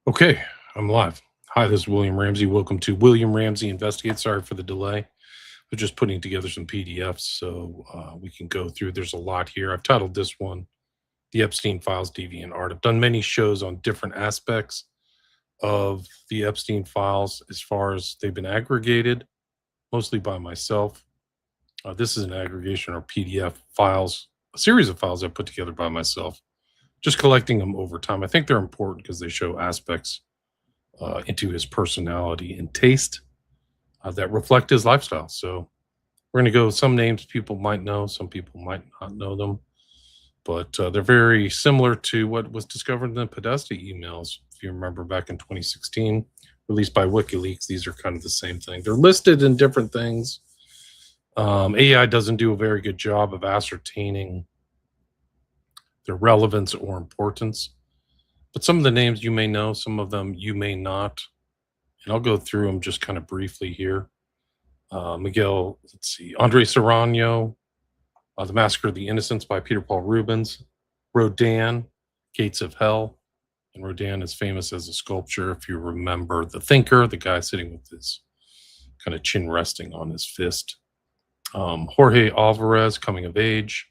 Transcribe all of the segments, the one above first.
Okay, I'm live. Hi, this is William Ramsey. Welcome to William Ramsey Investigate. Sorry for the delay. We're just putting together some PDFs so we can go through. There's a lot here. I've titled this one The Epstein Files Deviant Art. I've done many shows on different aspects of the Epstein files as far as they've been aggregated, mostly by myself. This is an aggregation or PDF files, a series of files I put together by myself, just collecting them over time. I think they're important because they show aspects into his personality and taste that reflect his lifestyle. So we're going to go some names people might know, some people might not know them, but they're very similar to what was discovered in the Podesta emails. If you remember back in 2016, released by WikiLeaks, these are kind of the same thing. They're listed in different things. AI doesn't do a very good job of ascertaining their relevance or importance. But some of the names you may know, some of them you may not. And I'll go through them just kind of briefly here. Miguel, let's see, Andre Serrano, The Massacre of the Innocents by Peter Paul Rubens, Rodin, Gates of Hell. And Rodin is famous as a sculptor. If you remember The Thinker, the guy sitting with his kind of chin resting on his fist. Jorge Alvarez, Coming of Age.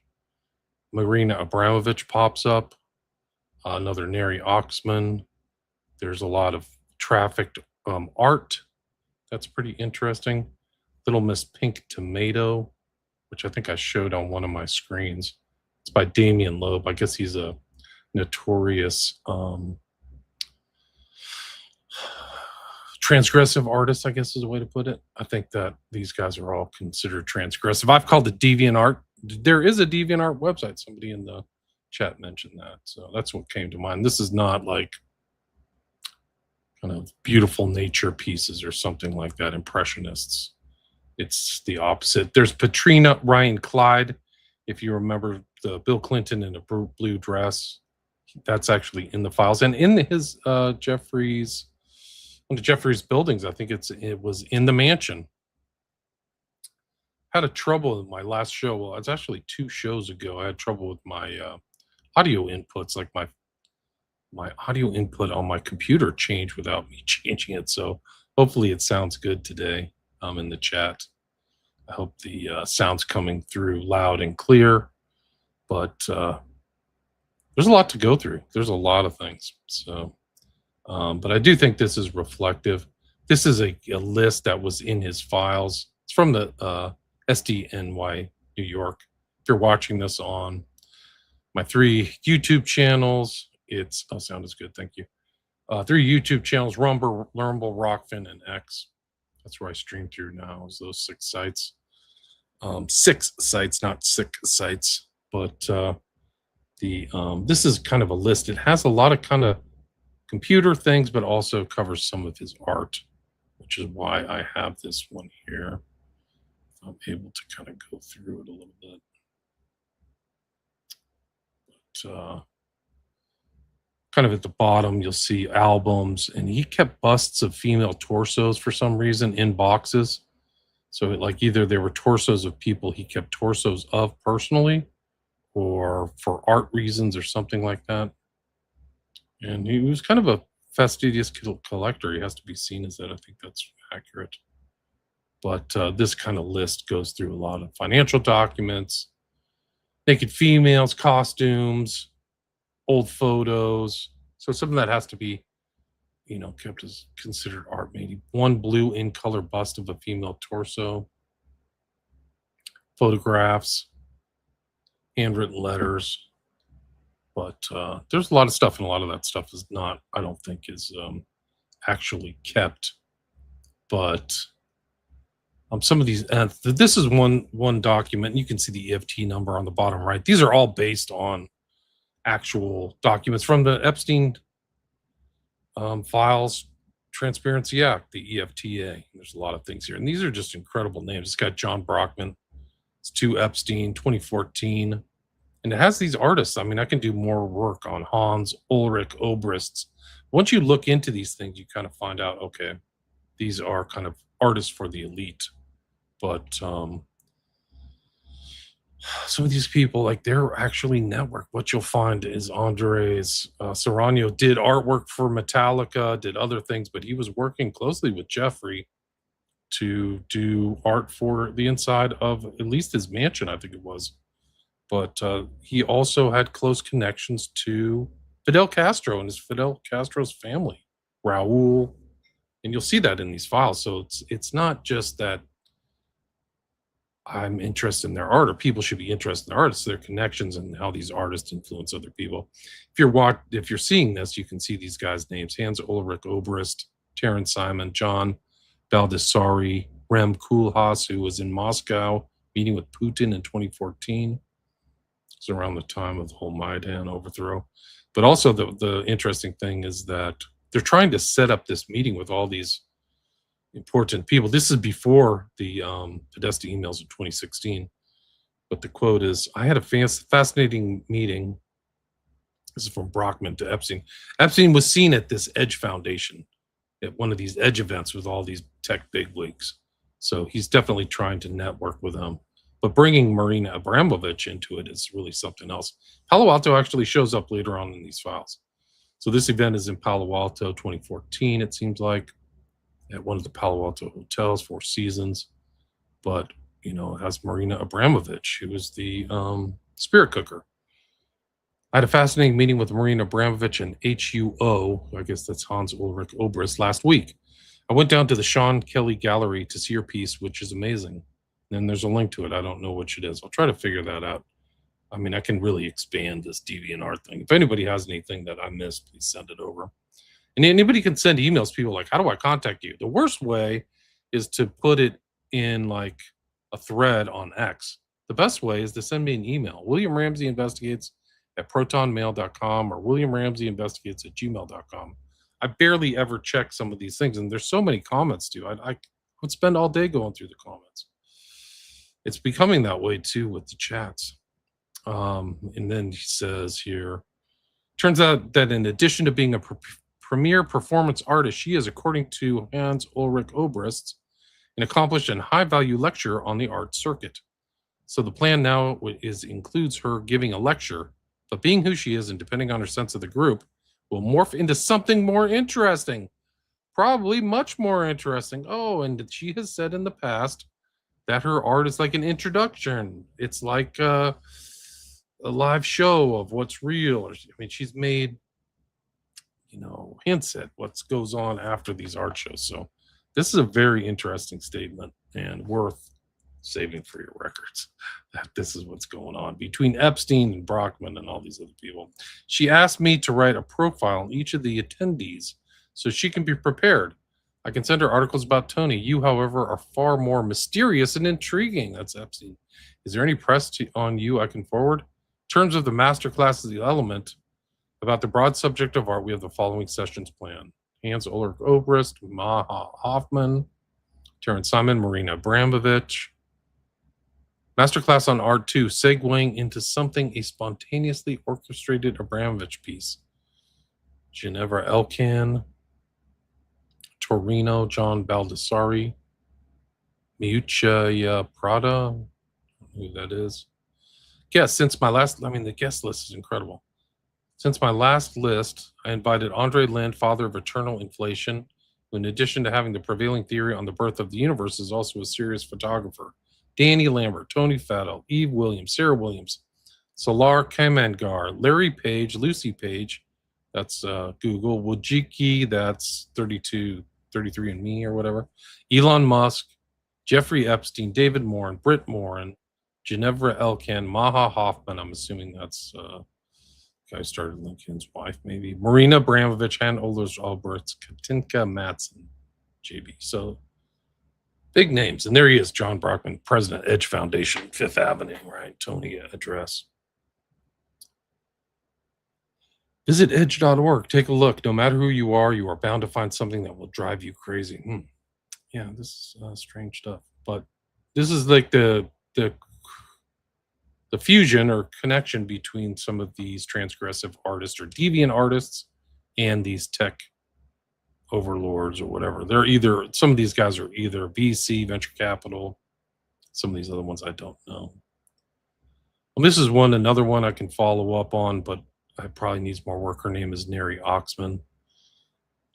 Marina Abramovich pops up. Another Neri Oxman. There's a lot of trafficked art. That's pretty interesting. Little Miss Pink Tomato, which I think I showed on one of my screens. It's by Damien Loeb. I guess he's a notorious transgressive artist, I guess is a way to put it. I think that these guys are all considered transgressive. I've called it deviant art. There is a deviant art website. Somebody in the chat mentioned that. So that's what came to mind. This is not like kind of beautiful nature pieces or something like that, impressionists. It's the opposite. There's Patrina Ryan Clyde. If you remember the Bill Clinton in a blue dress, that's actually in the files. And in his Jeffrey's, one of Jeffrey's buildings, I think it was in the mansion. Had a trouble in my last show. Well, it's actually 2 shows ago. I had trouble with my audio inputs, like my audio input on my computer changed without me changing it. So hopefully it sounds good today in the chat. I hope the sound's coming through loud and clear, but there's a lot to go through. There's a lot of things. So, but I do think this is reflective. This is a list that was in his files. It's from the SDNY New York. If you're watching this on my 3 YouTube channels, it's sound is good, thank you. 3 YouTube channels: Rumble, Rockfin, and X. That's where I stream through now, is those 6 sites. 6 sites, not 6 sites. But this is kind of a list. It has a lot of kind of computer things, but also covers some of his art, which is why I have this one here. I'm able to kind of go through it a little bit. But kind of at the bottom, you'll see albums, and he kept busts of female torsos for some reason in boxes. So like either they were torsos of people he kept torsos of personally, or for art reasons or something like that. And he was kind of a fastidious collector. He has to be seen as that. I think that's accurate. But this kind of list goes through a lot of financial documents, naked females, costumes, old photos. So something that has to be, kept as considered art. Maybe one blue in color bust of a female torso, photographs, handwritten letters. But there's a lot of stuff, and a lot of that stuff is not, I don't think, is actually kept. But some of these, this is one document, and you can see the EFT number on the bottom right. These are all based on actual documents from the Epstein files, Transparency Act, the EFTA. There's a lot of things here, and these are just incredible names. It's got John Brockman. It's to Epstein, 2014. And it has these artists. I mean, I can do more work on Hans, Ulrich, Obrists. Once you look into these things, you kind of find out, okay, these are kind of artists for the elite. But some of these people, like, they're actually network. What you'll find is Andres Serrano did artwork for Metallica, did other things, but he was working closely with Jeffrey to do art for the inside of at least his mansion, I think it was. But he also had close connections to Fidel Castro and his Fidel Castro's family, Raul, and you'll see that in these files. So it's not just that I'm interested in their art, or people should be interested in artists, their connections, and how these artists influence other people. If you're seeing this, you can see these guys' names: Hans Ulrich Obrist, Terence Simon, John Baldessari, Rem Koolhaas, who was in Moscow meeting with Putin in 2014. It's around the time of the whole Maidan overthrow. But also the interesting thing is that they're trying to set up this meeting with all these important people. This is before the Podesta emails in 2016. But the quote is, I had a fascinating meeting. This is from Brockman to Epstein. Epstein was seen at this Edge Foundation, at one of these Edge events with all these tech bigwigs. So he's definitely trying to network with them. But bringing Marina Abramovich into it is really something else. Palo Alto actually shows up later on in these files. So this event is in Palo Alto 2014, it seems like, at one of the Palo Alto hotels, Four Seasons. But, you know, it has Marina Abramovich, who is the spirit cooker. I had a fascinating meeting with Marina Abramovich and HUO, I guess that's Hans Ulrich Obrist, last week. I went down to the Sean Kelly Gallery to see her piece, which is amazing. And there's a link to it. I don't know which it is. I'll try to figure that out. I mean, I can really expand this Deviant art thing. If anybody has anything that I missed, please send it over. And anybody can send emails. People like, how do I contact you? The worst way is to put it in like a thread on X. The best way is to send me an email. William Ramsey Investigates at protonmail.com or williamramseyiinvestigates@gmail.com. I barely ever check some of these things, and there's so many comments too. I would spend all day going through the comments. It's becoming that way too with the chats. And then he says here, turns out that in addition to being a premier performance artist, she is, according to Hans Ulrich Obrist, an accomplished and high-value lecturer on the art circuit. So the plan now includes her giving a lecture, but being who she is and depending on her sense of the group, will morph into something more interesting, probably much more interesting. Oh, and she has said in the past that her art is like an introduction. It's like a live show of what's real. I mean, she's made, you know, hints at what goes on after these art shows. So this is a very interesting statement and worth saving for your records, that this is what's going on between Epstein and Brockman and all these other people. She asked me to write a profile on each of the attendees so she can be prepared. I can send her articles about Tony. You, however, are far more mysterious and intriguing. That's Epstein. Is there any press on you I can forward? In terms of the masterclass of the element, about the broad subject of art, we have the following sessions planned. Hans Ulrich Obrist, Maha Hoffman, Terence Simon, Marina Abramovich. Masterclass on art 2, segueing into something a spontaneously orchestrated Abramovich piece. Ginevra Elkan, Torino, John Baldessari, Miuccia Prada, who that is. Yes, since my last, I mean, the guest list is incredible. Since my last list, I invited Andre Lind, father of eternal inflation, who, in addition to having the prevailing theory on the birth of the universe, is also a serious photographer. Danny Lambert, Tony Fadell, Eve Williams, Sarah Williams, Solar Kamangar, Larry Page, Lucy Page, that's Google, Wojcicki, that's 33andMe or whatever, Elon Musk, Jeffrey Epstein, David Morin, Britt Morin, Ginevra Elkan, Maha Hoffman, I'm assuming that's guy started Lincoln's wife, maybe, Marina Abramovich, Han Ulrich Alberts, Katinka Matson, JB. So big names. And there he is, John Brockman, President, Edge Foundation, Fifth Avenue, right? Tony address. Visit edge.org. Take a look. No matter who you are bound to find something that will drive you crazy. Yeah, this is strange stuff. But this is like the fusion or connection between some of these transgressive artists or deviant artists and these tech overlords or whatever. They're either, some of these guys are either VC, venture capital, some of these other ones I don't know. Well, this is another one I can follow up on, but I probably needs more work. Her name is Neri Oxman.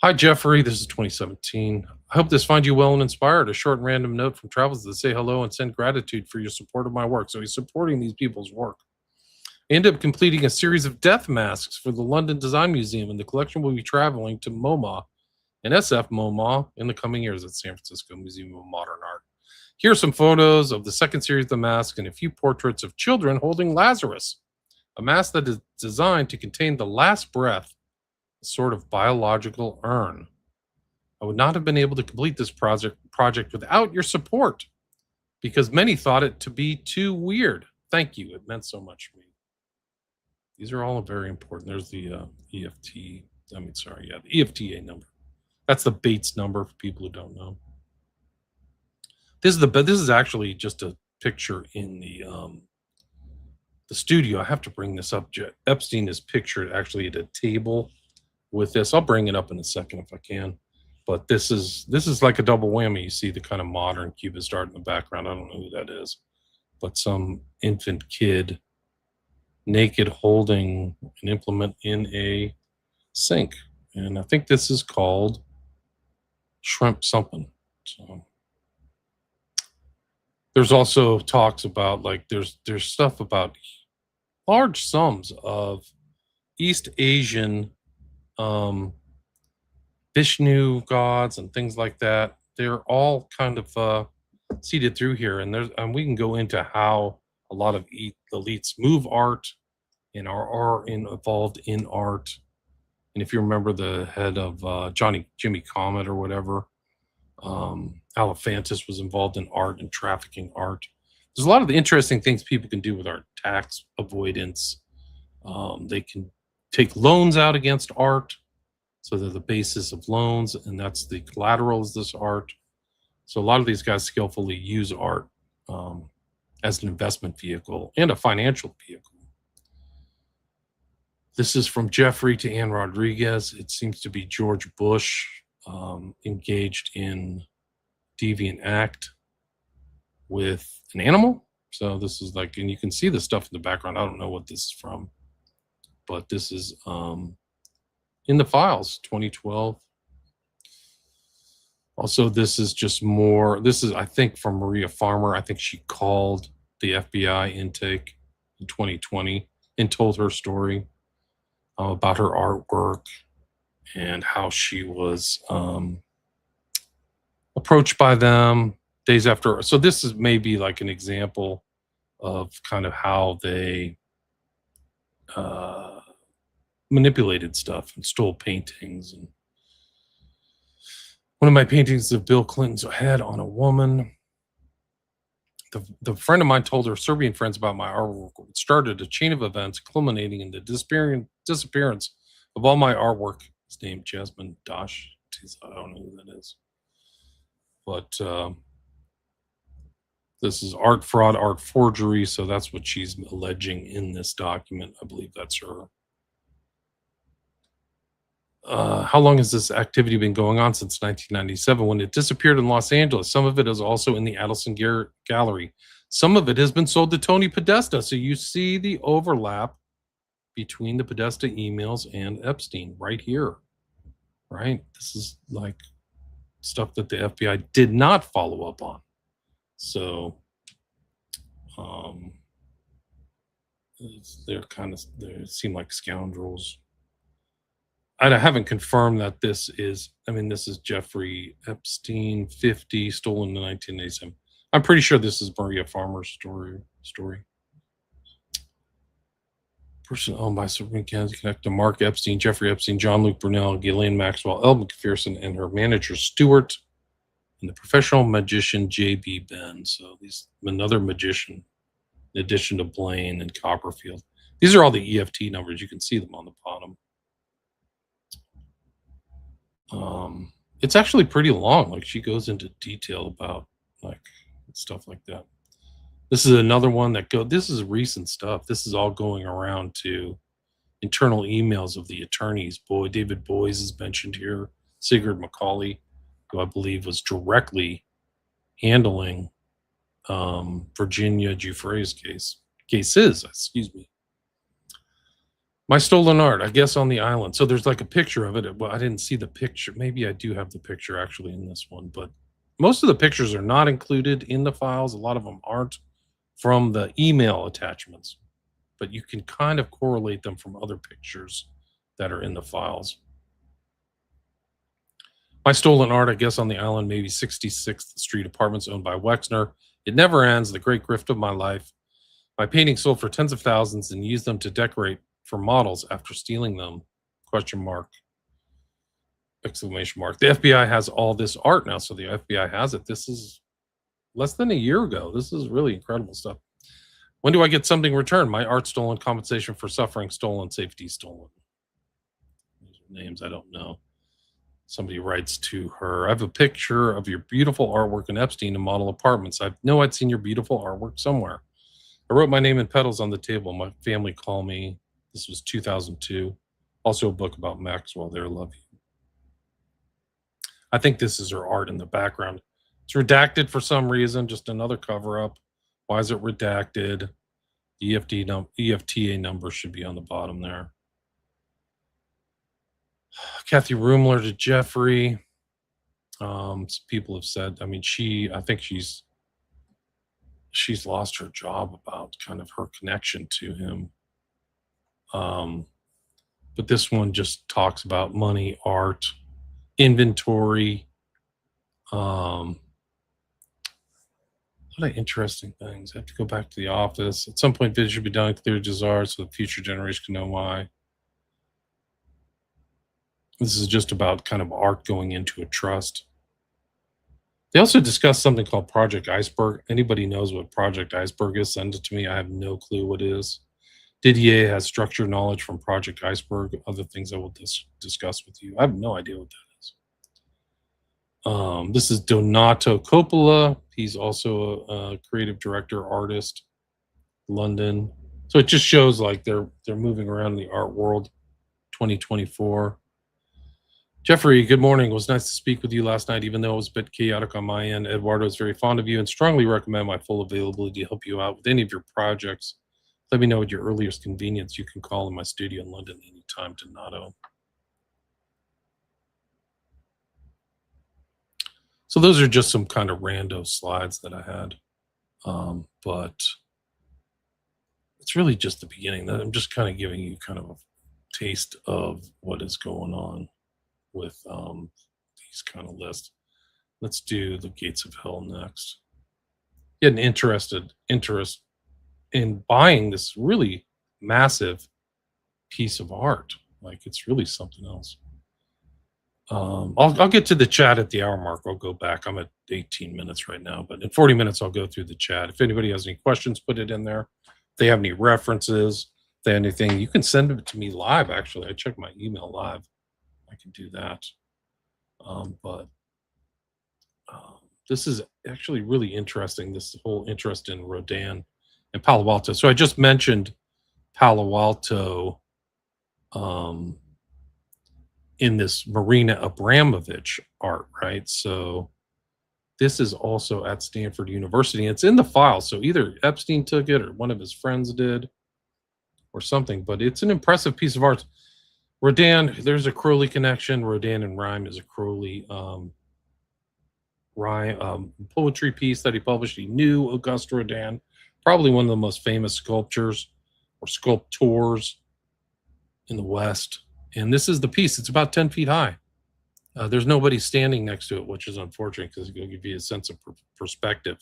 Hi, Jeffrey. This is 2017. I hope this finds you well and inspired. A short and random note from Travels to say hello and send gratitude for your support of my work. So he's supporting these people's work. I ended up completing a series of death masks for the London Design Museum, and the collection will be traveling to MoMA and SF MoMA in the coming years at San Francisco Museum of Modern Art. Here are some photos of the second series of the mask and a few portraits of children holding Lazarus, a mask that is designed to contain the last breath, a sort of biological urn. I would not have been able to complete this project without your support, because many thought it to be too weird. Thank you. It meant so much to me. These are all very important. There's the the EFTA number. That's the Bates number for people who don't know. This is actually just a picture in the studio. I have to bring this up. Epstein is pictured actually at a table with this. I'll bring it up in a second if I can. But this is like a double whammy. You see the kind of modern cubist art in the background. I don't know who that is, but some infant kid naked holding an implement in a sink. And I think this is called shrimp something. So there's also talks about, like, there's stuff about large sums of East Asian Vishnu gods and things like that. They're all kind of seeded through here, and we can go into how a lot of elites move art and are involved in art. And if you remember the head of Jimmy Comet or whatever, Alephantis was involved in art and trafficking art. There's a lot of interesting things people can do with art: tax avoidance. They can take loans out against art, so they're the basis of loans, and that's the collateral is this art. So a lot of these guys skillfully use art as an investment vehicle and a financial vehicle. This is from Jeffrey to Ann Rodriguez. It seems to be George Bush engaged in deviant act with an animal. So this is like, and you can see the stuff in the background. I don't know what this is from, but this is in the files, 2012. Also, this is just more, this is, I think, from Maria Farmer. I think she called the FBI intake in 2020 and told her story about her artwork and how she was approached by them days after. So this is maybe like an example of kind of how they manipulated stuff and stole paintings. And one of my paintings of Bill Clinton's head on a woman. The friend of mine told her Serbian friends about my artwork. It started a chain of events culminating in the disappearance of all my artwork. His name Jasmine Dash. I don't know who that is. But this is art fraud, art forgery. So that's what she's alleging in this document. I believe that's her. How long has this activity been going on? Since 1997, when it disappeared in Los Angeles. Some of it is also in the Adelson Gallery. Some of it has been sold to Tony Podesta. So you see the overlap between the Podesta emails and Epstein right here, right? This is like stuff that the FBI did not follow up on. So they seem like scoundrels. I haven't confirmed that this is, this is Jeffrey Epstein, 50, stolen in 1987. I'm pretty sure this is Maria Farmer's story. Person owned by Serbian Kennedy connected to Mark Epstein, Jeffrey Epstein, John Luke Brunel, Ghislaine Maxwell, Elle McPherson, and her manager Stewart, and the professional magician J.B. Ben. So he's another magician, in addition to Blaine and Copperfield. These are all the EFT numbers. You can see them on the bottom. It's actually pretty long. Like, she goes into detail about like stuff like that. This is another one this is recent stuff. This is all going around to internal emails of the attorneys. David Boies is mentioned here. Sigurd Macaulay, who I believe was directly handling Virginia Giuffre's case. cases, excuse me. My stolen art, I guess, on the island. So there's like a picture of it. Well, I didn't see the picture. Maybe I do have the picture actually in this one, but most of the pictures are not included in the files. A lot of them aren't from the email attachments, but you can kind of correlate them from other pictures that are in the files. My stolen art, I guess, on the island, maybe 66th Street apartments owned by Wexner. It never ends. The great grift of my life. My paintings sold for tens of thousands and used them to decorate for models after stealing them. Question mark. Exclamation mark. The FBI has all this art now, so the FBI has it. This is less than a year ago. This is really incredible stuff. When do I get something returned? My art stolen, compensation for suffering stolen, safety stolen. Those are names I don't know. Somebody writes to her, I have a picture of your beautiful artwork in Epstein and model apartments. I know I'd seen your beautiful artwork somewhere. I wrote my name in petals on the table. My family called me. This was 2002. Also a book about Maxwell there. Love you. I think this is her art in the background. It's redacted for some reason, just another cover up. Why is it redacted? The EFTA number should be on the bottom there. Kathy Rumler to Jeffrey. Some people have said, I mean, I think she's lost her job about kind of her connection to him. But this one just talks about money, art, inventory. A lot of interesting things. I have to go back to the office. At some point, vision should be done clear desire so the future generation can know why. This is just about kind of art going into a trust. They also discussed something called Project Iceberg. Anybody knows what Project Iceberg is? Send it to me. I have no clue what it is. Didier has structured knowledge from Project Iceberg. Other things I will discuss with you. I have no idea what that is. This is Donato Coppola. He's also a creative director, artist, London. So it just shows like they're moving around in the art world. 2024. Jeffrey, good morning. It was nice to speak with you last night, even though it was a bit chaotic on my end. Eduardo is very fond of you and strongly recommend my full availability to help you out with any of your projects. Let me know at your earliest convenience. You can call in my studio in London anytime, Donato. So those are just some kind of rando slides that I had. But it's really just the beginning. I'm just kind of giving you kind of a taste of what is going on with these kind of lists. Let's do the Gates of Hell next. Get an interest in buying this really massive piece of art. Like it's really something else. I'll get to the chat at the hour mark. I'll go back. I'm at 18 minutes right now, but in 40 minutes I'll go through the chat. If anybody has any questions, put it in there. If they have any references, if they have anything, you can send it to me live. Actually, I check my email live. I can do that. This is actually really interesting. This whole interest in Rodin and Palo Alto. So I just mentioned Palo Alto in this Marina Abramovich art, right? So this is also at Stanford University. It's in the file. So either Epstein took it or one of his friends did or something, but it's an impressive piece of art. Rodin, there's a Crowley connection. Rodin and Rhyme is a Crowley poetry piece that he published. He knew Auguste Rodin, probably one of the most famous sculptors or sculptors in the West. And this is the piece. It's about 10 feet high. There's nobody standing next to it, which is unfortunate because it'll give you a sense of perspective.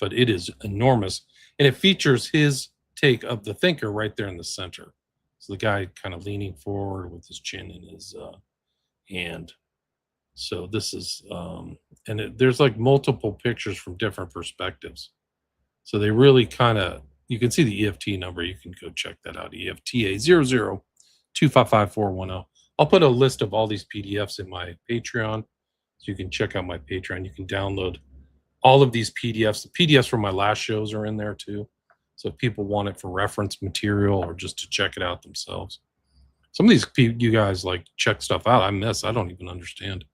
But it is enormous. And it features his take of the thinker right there in the center. So the guy kind of leaning forward with his chin in his hand. So this is, there's like multiple pictures from different perspectives. So they really kind of, you can see the EFT number. You can go check that out. EFTA 00255410. I'll put a list of all these PDFs in my Patreon. So you can check out my Patreon. You can download all of these PDFs. The PDFs from my last shows are in there too. So if people want it for reference material or just to check it out themselves. Some of these you guys like check stuff out. I don't even understand.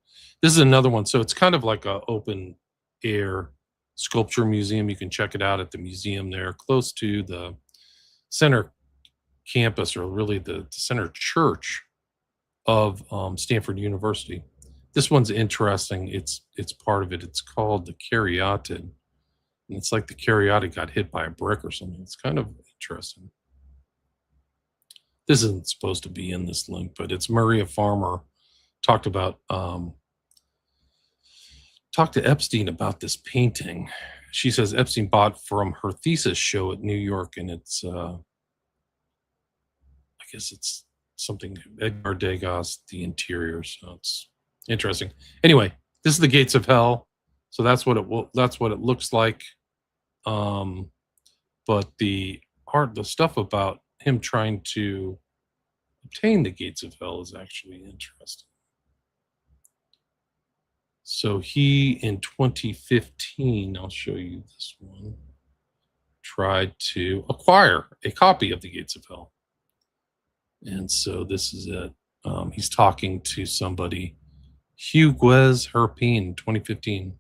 This is another one. So it's kind of like a open air sculpture museum. You can check it out at the museum there, close to the center campus, or really the center church of Stanford University. This one's interesting. It's part of it. It's called the Caryatid, and it's like the Caryatid got hit by a brick or something. It's kind of interesting. This isn't supposed to be in this link, but it's Maria Farmer talked to Epstein about this painting. She says Epstein bought from her thesis show at New York, and it's I guess it's something Edgar Degas, The Interior. So it's interesting. Anyway, this is the gates of hell. So that's what it looks like. But the stuff about him trying to obtain the gates of hell is actually interesting. So he, in 2015, I'll show you this one, tried to acquire a copy of the gates of hell. And so this is it. He's talking to somebody, Hugues Herpin, 2015.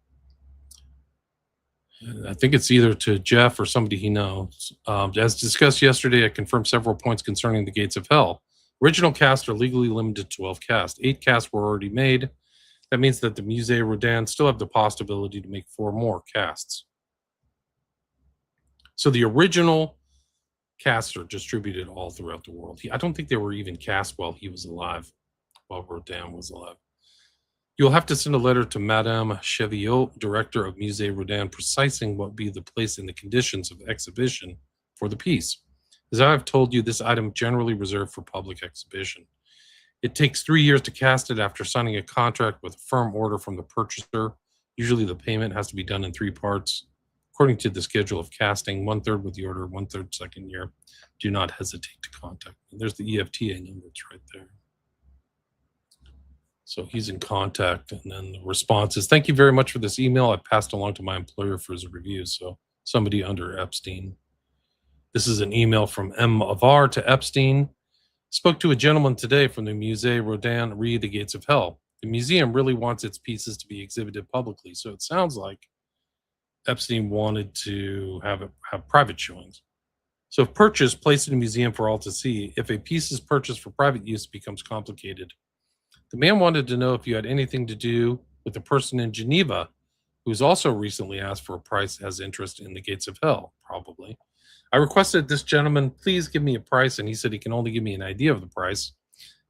I think it's either to Jeff or somebody he knows. As discussed yesterday, I confirmed several points concerning the gates of hell. Original casts are legally limited to 12 casts. 8 casts were already made. That means that the Musée Rodin still have the possibility to make 4 more casts. So the original casts are distributed all throughout the world. I don't think they were even cast while he was alive, while Rodin was alive. You'll have to send a letter to Madame Cheviot, director of Musée Rodin, precising what would be the place and the conditions of exhibition for the piece. As I have told you, this item generally reserved for public exhibition. It takes 3 years to cast it after signing a contract with a firm order from the purchaser. Usually the payment has to be done in 3 parts. According to the schedule of casting, 1/3 with the order, 1/3 second year. Do not hesitate to contact me. There's the EFTA number. It's right there. So he's in contact, and then the response is, thank you very much for this email. I passed along to my employer for his review. So somebody under Epstein. This is an email from M. Avar to Epstein. Spoke to a gentleman today from the Musée Rodin, re the Gates of Hell. The museum really wants its pieces to be exhibited publicly. So it sounds like Epstein wanted to have private showings. So if purchased, placed in a museum for all to see. If a piece is purchased for private use, it becomes complicated. The man wanted to know if you had anything to do with the person in Geneva who's also recently asked for a price, has interest in the Gates of Hell, probably. I requested this gentleman, please give me a price, and he said he can only give me an idea of the price,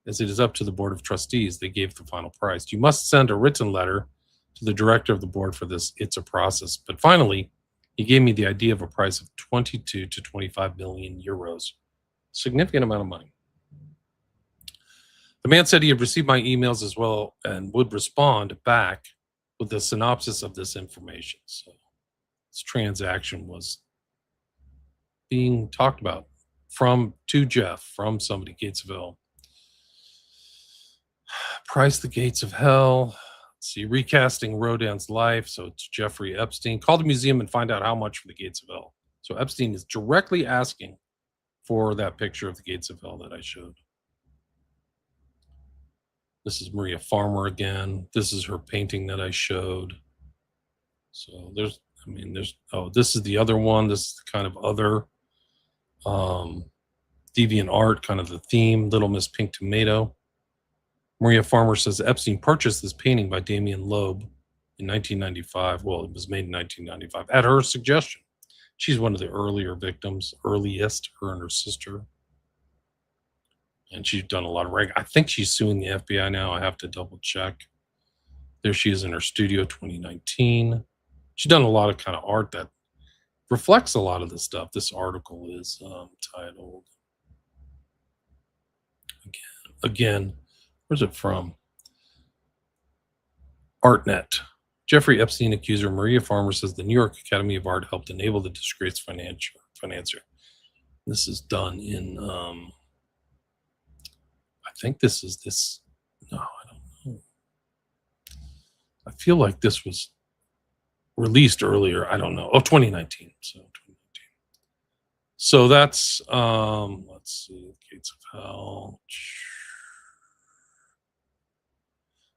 as it is up to the Board of Trustees. They gave the final price. You must send a written letter to the director of the board for this. It's a process. But finally, he gave me the idea of a price of 22 to 25 million euros. Significant amount of money. The man said he had received my emails as well and would respond back with a synopsis of this information. So this transaction was being talked about to Jeff, from somebody, Gates of Hell. Price the Gates of Hell. Let's see, recasting Rodin's life. So it's Jeffrey Epstein. Call the museum and find out how much for the Gates of Hell. So Epstein is directly asking for that picture of the Gates of Hell that I showed. This is Maria Farmer again. This is her painting that I showed. So this is the other one. This is the kind of other Deviant art, kind of the theme, Little Miss Pink Tomato. Maria Farmer says Epstein purchased this painting by Damien Loeb in 1995. Well, it was made in 1995 at her suggestion. She's one of the earliest, her and her sister. And she's done a lot of I think she's suing the FBI now. I have to double check. There she is in her studio, 2019. She's done a lot of kind of art that reflects a lot of this stuff. This article is titled, again, where's it from? ArtNet. Jeffrey Epstein accuser Maria Farmer says the New York Academy of Art helped enable the disgraced financier. This is done in, I think this is this. No, I don't know. I feel like this was released earlier. I don't know. 2019. So 2019. So that's, let's see, Gates of Hell.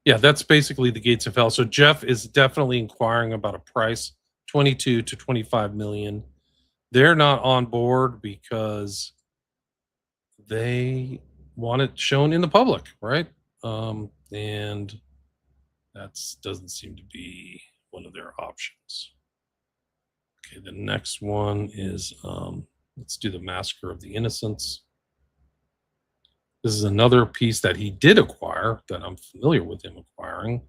Yeah, that's basically the Gates of Hell. So Jeff is definitely inquiring about a price, 22 to 25 million. They're not on board because they want it shown in the public, right? And that doesn't seem to be one of their options. Okay, the next one is let's do the Massacre of the Innocents. This is another piece that he did acquire that I'm familiar with him acquiring,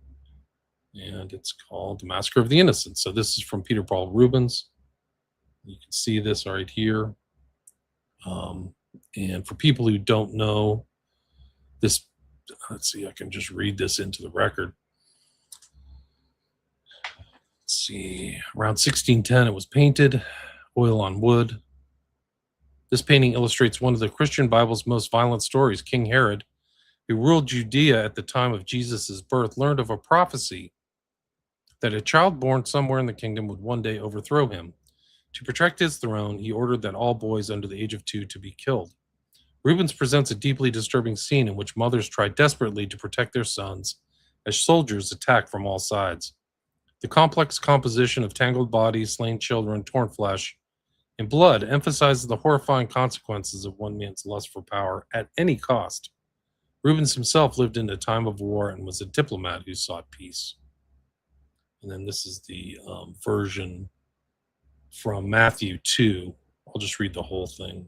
and it's called The Massacre of the Innocents. So this is from Peter Paul Rubens. You can see this right here. Um, and for people who don't know this, let's see, I can just read this into the record. Let's see, around 1610, it was painted, oil on wood. This painting illustrates one of the Christian Bible's most violent stories. King Herod, who ruled Judea at the time of Jesus' birth, learned of a prophecy that a child born somewhere in the kingdom would one day overthrow him. To protect his throne, he ordered that all boys under the age of 2 to be killed. Rubens presents a deeply disturbing scene in which mothers try desperately to protect their sons as soldiers attack from all sides. The complex composition of tangled bodies, slain children, torn flesh, and blood emphasizes the horrifying consequences of one man's lust for power at any cost. Rubens himself lived in a time of war and was a diplomat who sought peace. And then this is the version from Matthew 2. I'll just read the whole thing.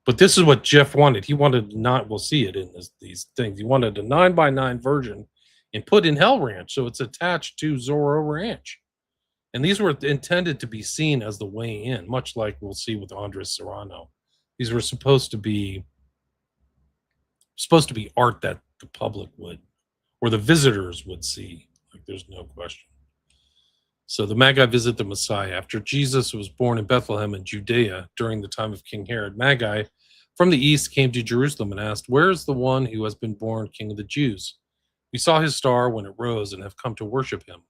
But this is what Jeff wanted. He wanted not, we'll see it in these things. He wanted a 9x9 version and put in Hell Ranch. So it's attached to Zorro Ranch. And these were intended to be seen as the way in, much like we'll see with Andres Serrano. These were supposed to be art that the public would, or the visitors would see. Like, there's no question. So the Magi visit the Messiah. After Jesus was born in Bethlehem in Judea during the time of King Herod, Magi from the east came to Jerusalem and asked, "Where is the one who has been born King of the Jews? We saw his star when it rose and have come to worship him."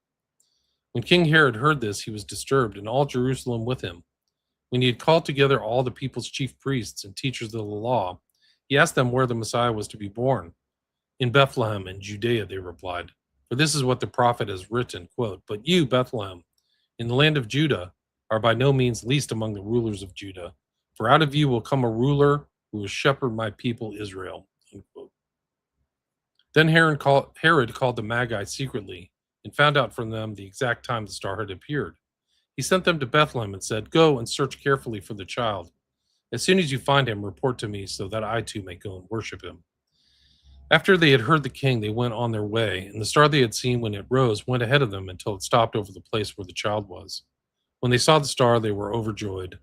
When King Herod heard this, he was disturbed, and all Jerusalem with him. When he had called together all the people's chief priests and teachers of the law, he asked them where the Messiah was to be born. "In Bethlehem in Judea," they replied. "For this is what the prophet has written, quote, 'But you, Bethlehem, in the land of Judah, are by no means least among the rulers of Judah. For out of you will come a ruler who will shepherd my people Israel.'" Unquote. Then Herod called the Magi secretly and found out from them the exact time the star had appeared. He sent them to Bethlehem and said, "Go and search carefully for the child. As soon as you find him, report to me so that I too may go and worship him." After they had heard the king, they went on their way, and the star they had seen when it rose went ahead of them until it stopped over the place where the child was. When they saw the star, they were overjoyed.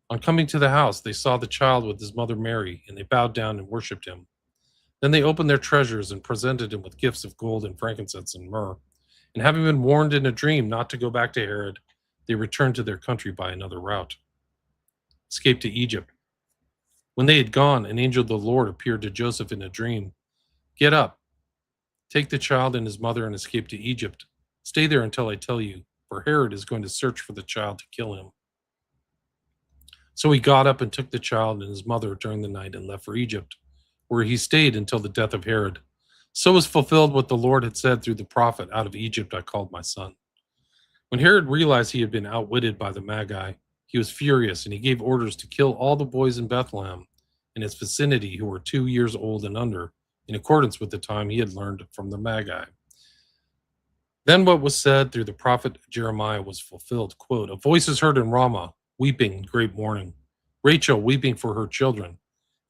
On coming to the house, they saw the child with his mother Mary, and they bowed down and worshipped him. Then they opened their treasures and presented him with gifts of gold and frankincense and myrrh. And having been warned in a dream not to go back to Herod, they returned to their country by another route. Escape to Egypt. When they had gone, an angel of the Lord appeared to Joseph in a dream. "Get up, take the child and his mother and escape to Egypt. Stay there until I tell you, for Herod is going to search for the child to kill him." So he got up and took the child and his mother during the night and left for Egypt, where he stayed until the death of Herod. So was fulfilled what the Lord had said through the prophet, "Out of Egypt I called my son." When Herod realized he had been outwitted by the Magi, he was furious, and he gave orders to kill all the boys in Bethlehem and its vicinity who were 2 years old and under, in accordance with the time he had learned from the Magi. Then what was said through the prophet Jeremiah was fulfilled. Quote, "A voice is heard in Ramah, weeping in great mourning, Rachel weeping for her children,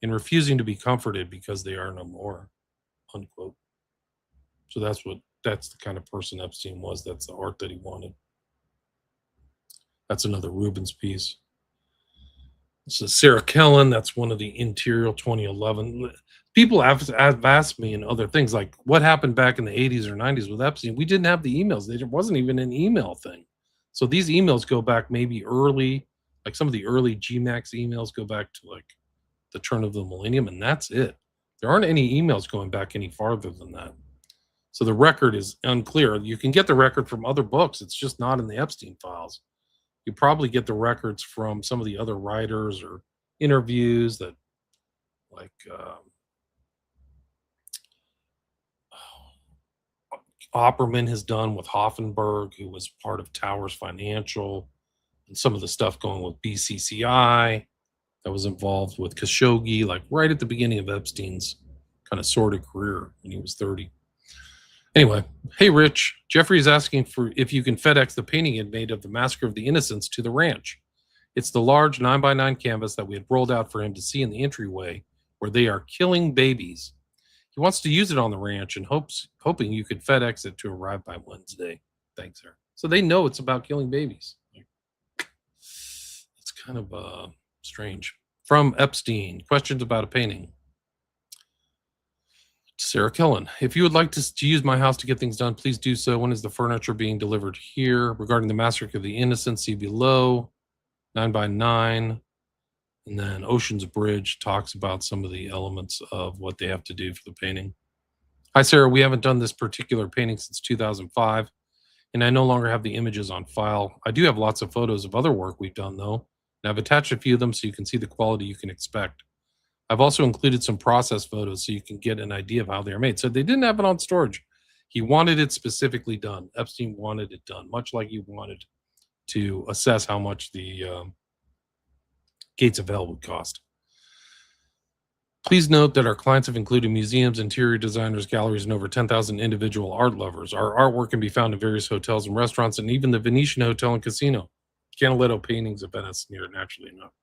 and refusing to be comforted because they are no more." Unquote. So that's the kind of person Epstein was. That's the art that he wanted. That's another Rubens piece. This is Sarah Kellen. That's one of the Interior 2011. People have asked me and other things like what happened back in the 80s or 90s with Epstein. We didn't have the emails. There wasn't even an email thing. So these emails go back maybe early, like some of the early GMAX emails go back to like the turn of the millennium, and that's it. There aren't any emails going back any farther than that. So the record is unclear. You can get the record from other books. It's just not in the Epstein files. You probably get the records from some of the other writers or interviews that like Opperman has done with Hoffenberg, who was part of Towers Financial, and some of the stuff going with BCCI. that was involved with Khashoggi, like right at the beginning of Epstein's kind of sordid career when he was 30. Anyway, hey Rich, Jeffrey is asking for if you can FedEx the painting he had made of the Massacre of the Innocents to the ranch. It's the large 9x9 canvas that we had rolled out for him to see in the entryway where they are killing babies. He wants to use it on the ranch and hoping you could FedEx it to arrive by Wednesday. Thanks, sir. So they know it's about killing babies. It's kind of strange. From Epstein, questions about a painting. Sarah Kellen, if you would like to use my house to get things done, please do so. When is the furniture being delivered here? Regarding the Massacre of the Innocents, see below. 9x9. And then Ocean's Bridge talks about some of the elements of what they have to do for the painting. Hi, Sarah. We haven't done this particular painting since 2005, and I no longer have the images on file. I do have lots of photos of other work we've done, though, and I've attached a few of them so you can see the quality you can expect. I've also included some process photos so you can get an idea of how they're made. So they didn't have it on storage. He wanted it specifically done. Epstein wanted it done, much like he wanted to assess how much the gates of hell would cost. Please note that our clients have included museums, interior designers, galleries, and over 10,000 individual art lovers. Our artwork can be found in various hotels and restaurants, and even the Venetian Hotel and Casino. Canaletto paintings of Venice near naturally enough.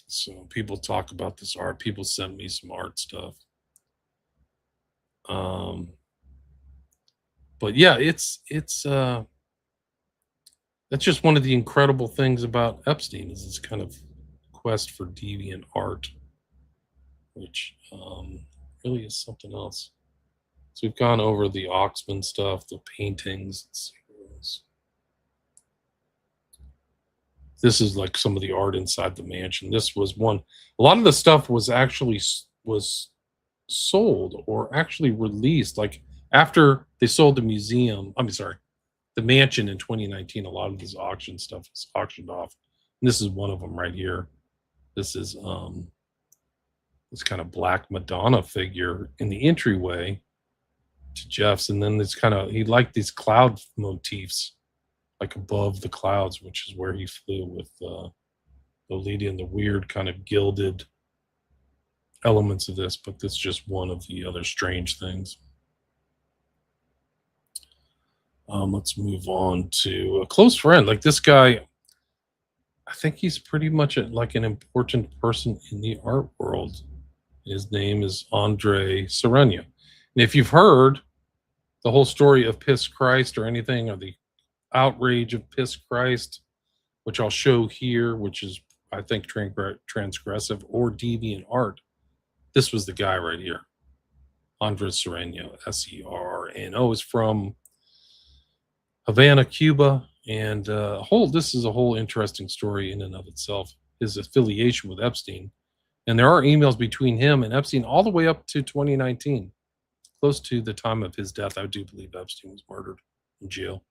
So people talk about this art. People send me some art stuff. But yeah, it's that's just one of the incredible things about Epstein is this kind of quest for deviant art, which really is something else. So we've gone over the Oxman stuff, the paintings. This is like some of the art inside the mansion. This was one. A lot of the stuff was actually was sold or actually released. Like after they sold the museum, the mansion in 2019. A lot of this auction stuff was auctioned off. And this is one of them right here. This is this kind of black Madonna figure in the entryway to Jeff's, and then this kind of he liked these cloud motifs like above the clouds, which is where he flew with Lolita and the weird kind of gilded elements of this, but this is just one of the other strange things. Let's move on to a close friend. Like this guy, I think he's pretty much like an important person in the art world. His name is Andre Serenia. And if you've heard the whole story of Piss Christ or anything, or the outrage of Piss Christ, which I'll show here, which is, I think, transgressive or deviant art, this was the guy right here. Andre Sereno, Serno, is from Havana, Cuba. And this is a whole interesting story in and of itself, his affiliation with Epstein. And there are emails between him and Epstein all the way up to 2019, close to the time of his death. I do believe Epstein was murdered in jail.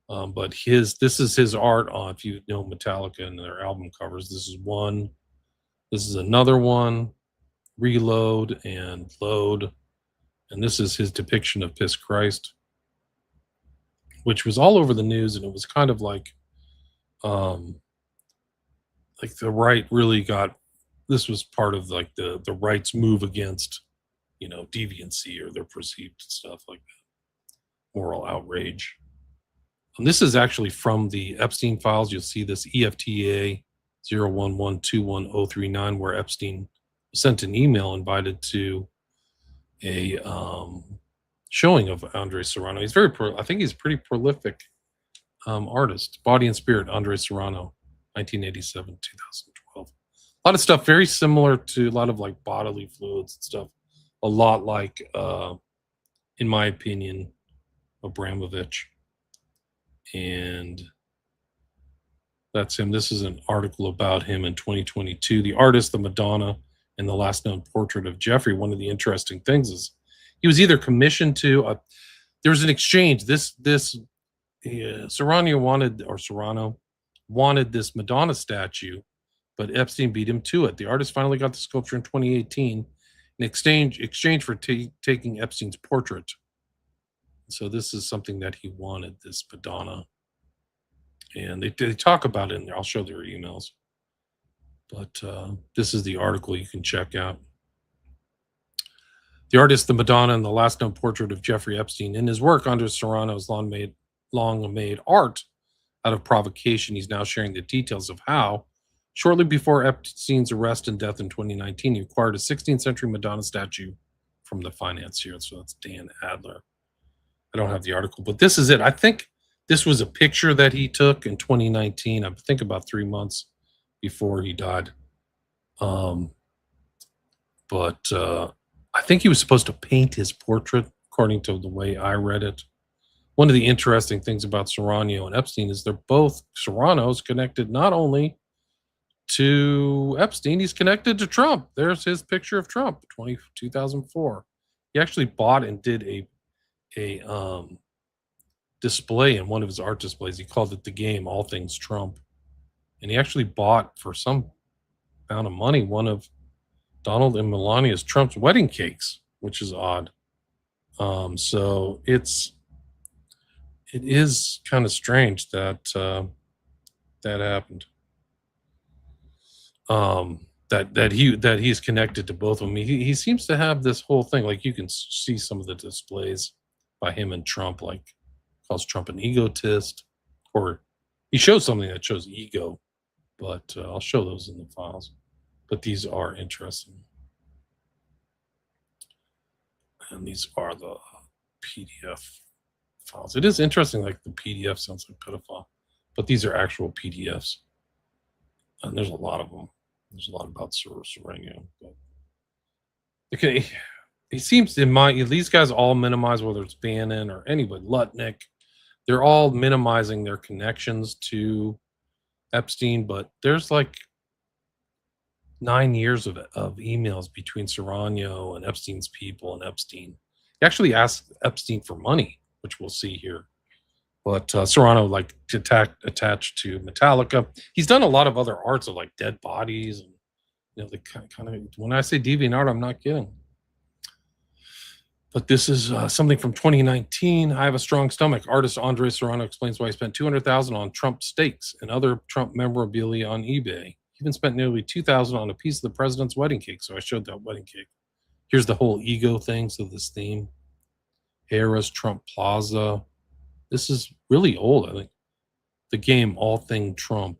But this is his art on, if you know Metallica and their album covers. This is one. This is another one. Reload and Load. And this is his depiction of Piss Christ, which was all over the news, and it was kind of like the right really got, this was part of like the right's move against, deviancy or their perceived stuff like that, moral outrage. And this is actually from the Epstein files. You'll see this EFTA 011210039, where Epstein sent an email invited to a showing of Andre Serrano. He's I think he's a pretty prolific artist. Body and Spirit, Andre Serrano, 1987, 2012. A lot of stuff very similar to a lot of like bodily fluids and stuff. A lot like, in my opinion, Abramovich. And that's him. This is an article about him in 2022. The artist, the Madonna, and the last known portrait of Jeffrey. One of the interesting things is he was either commissioned to, there was an exchange. Serrano wanted this Madonna statue, but Epstein beat him to it. The artist finally got the sculpture in 2018 in exchange for taking Epstein's portrait. So this is something that he wanted, this Madonna. And they talk about it in there. I'll show their emails. But this is the article you can check out. The artist, the Madonna, and the last known portrait of Jeffrey Epstein. In his work, Andres Serrano's long made art out of provocation. He's now sharing the details of how, shortly before Epstein's arrest and death in 2019, he acquired a 16th century Madonna statue from the financier. So that's Dan Adler. I don't have the article, but this is it. I think this was a picture that he took in 2019. I think about 3 months before he died. But I think he was supposed to paint his portrait, according to the way I read it. One of the interesting things about Serrano and Epstein is they're both Serrano's connected not only to Epstein, he's connected to Trump. There's his picture of Trump, 2004. He actually bought and did a display in one of his art displays. He called it The Game, All Things Trump. And he actually bought for some amount of money one of Donald and Melania's Trump's wedding cakes, which is odd. So it is kind of strange that that happened. That he's connected to both of them. He seems to have this whole thing. Like you can see some of the displays by him and Trump, like calls Trump an egotist, or he shows something that shows ego. But I'll show those in the files. But these are interesting. And these are the PDF files. It is interesting, like the PDF sounds like pedophile, but these are actual PDFs. And there's a lot of them. There's a lot about Serrano. But okay, it seems these guys all minimize, whether it's Bannon or anybody, Lutnick, they're all minimizing their connections to Epstein, but there's like 9 years of emails between Serrano and Epstein's people and Epstein. He actually asked Epstein for money, which we'll see here. But Serrano, like, attached to Metallica. He's done a lot of other arts of like dead bodies, and the kind of. When I say deviant art, I'm not kidding. But this is something from 2019. I have a strong stomach. Artist Andres Serrano explains why he spent $200,000 on Trump steaks and other Trump memorabilia on eBay. He even spent nearly $2,000 on a piece of the president's wedding cake. So I showed that wedding cake. Here's the whole ego thing. So this theme, Harris, Trump Plaza. This is really old. I think The Game, All Thing Trump.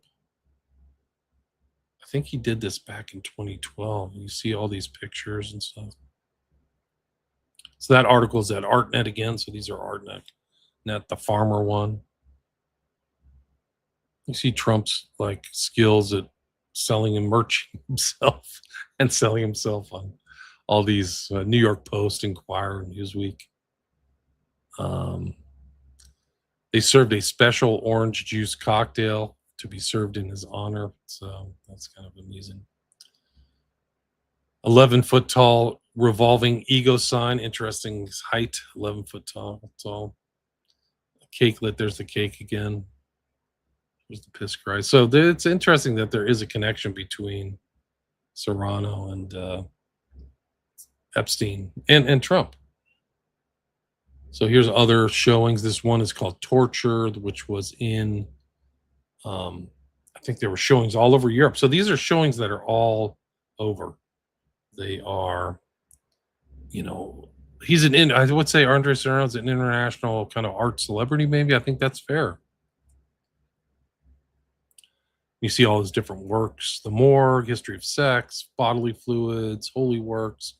I think he did this back in 2012. You see all these pictures and stuff. So that article is at ArtNet again. So these are ArtNet, the farmer one. You see Trump's like skills at selling and merching himself and selling himself on all these New York Post, Inquirer, and Newsweek. They served a special orange juice cocktail to be served in his honor. So that's kind of amusing. 11-foot tall revolving ego sign. Interesting height. 11-foot tall. Cake lit. There's the cake again. There's the piss cry. So it's interesting that there is a connection between Serrano and Epstein and Trump. So here's other showings. This one is called Torture, which was in, I think there were showings all over Europe. So these are showings that are all over. They are, he's I would say Andres Serrano is an international kind of art celebrity, maybe. I think that's fair. You see all his different works: The Morgue, History of Sex, Bodily Fluids, Holy Works.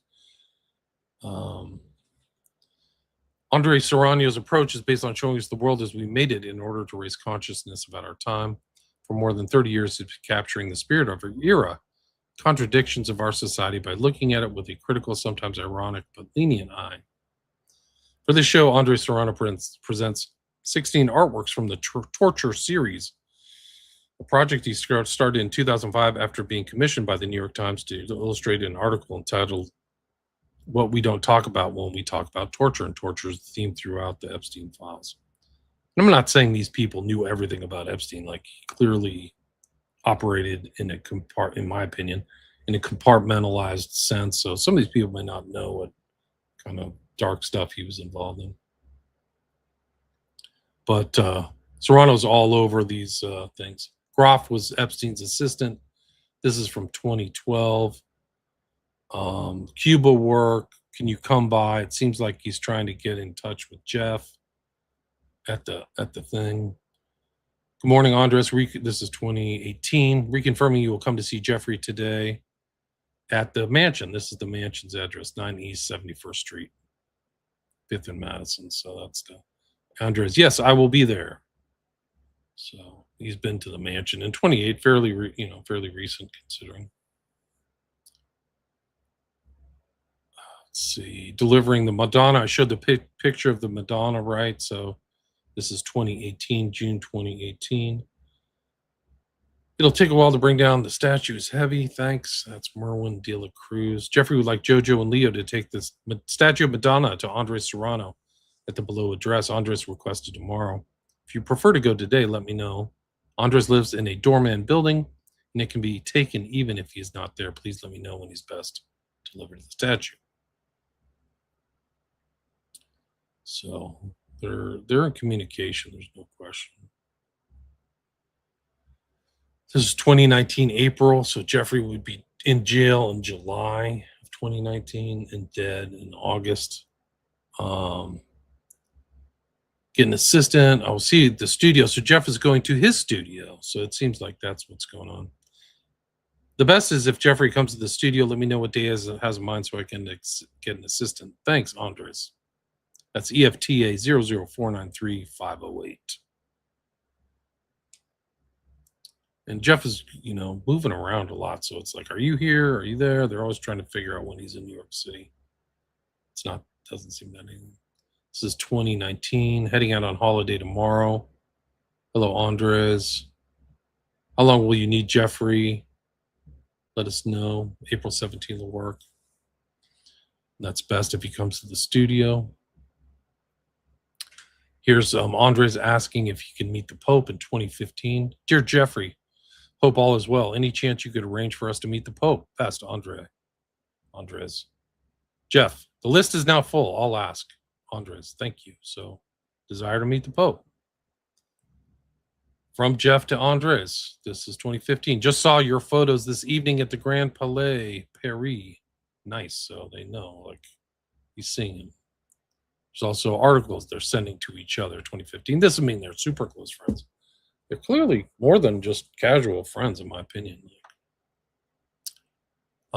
Andres Serrano's approach is based on showing us the world as we made it in order to raise consciousness about our time. For more than 30 years, he's capturing the spirit of our era, contradictions of our society, by looking at it with a critical, sometimes ironic, but lenient eye. For this show, Andres Serrano presents 16 artworks from the Torture series, a project he started in 2005 after being commissioned by the New York Times to illustrate an article entitled "What We Don't Talk About When We Talk About Torture," and torture is the theme throughout the Epstein files. And I'm not saying these people knew everything about Epstein. Like, he clearly operated in my opinion, in a compartmentalized sense. So some of these people may not know what kind of dark stuff he was involved in. But Serrano's all over these things. Groff was Epstein's assistant. This is from 2012. Cuba work. Can you come by? It seems like he's trying to get in touch with Jeff at the thing. Good morning, Andres. This is 2018. Reconfirming you will come to see Jeffrey today at the mansion. This is the mansion's address, 9 East 71st Street, 5th and Madison. So that's the Andres. Yes, I will be there. So he's been to the mansion in 28, fairly recent considering. Let's see, delivering the Madonna. I showed the picture of the Madonna, right? So this is 2018, June 2018. It'll take a while to bring down the statue. Is heavy. Thanks. That's Merwin De La Cruz. Jeffrey would like Jojo and Leo to take this statue of Madonna to Andres Serrano at the below address. Andres requested tomorrow. If you prefer to go today, let me know. Andres lives in a doorman building, and it can be taken even if he is not there. Please let me know when he's best to deliver the statue. So they're in communication. There's no question. This is 2019 April, so Jeffrey would be in jail in July of 2019 and dead in August. Get an assistant. I'll see the studio. So Jeff is going to his studio. So it seems like that's what's going on. The best is if Jeffrey comes to the studio, let me know what day has in mind so I can get an assistant. Thanks, Andres. That's EFTA 00493-508. And Jeff is, moving around a lot. So it's like, are you here? Are you there? They're always trying to figure out when he's in New York City. Doesn't seem that easy. This is 2019, heading out on holiday tomorrow. Hello, Andres. How long will you need, Jeffrey? Let us know. April 17th will work. That's best if he comes to the studio. Here's Andres asking if he can meet the Pope in 2015. Dear Jeffrey, hope all is well. Any chance you could arrange for us to meet the Pope? Past Andres. Jeff, the list is now full. I'll ask. Andres, thank you. So, desire to meet the Pope. From Jeff to Andres. This is 2015. Just saw your photos this evening at the Grand Palais, Paris. Nice. So they know, like, he's seeing him. There's also articles they're sending to each other, 2015. This doesn't mean they're super close friends. They're clearly more than just casual friends, in my opinion.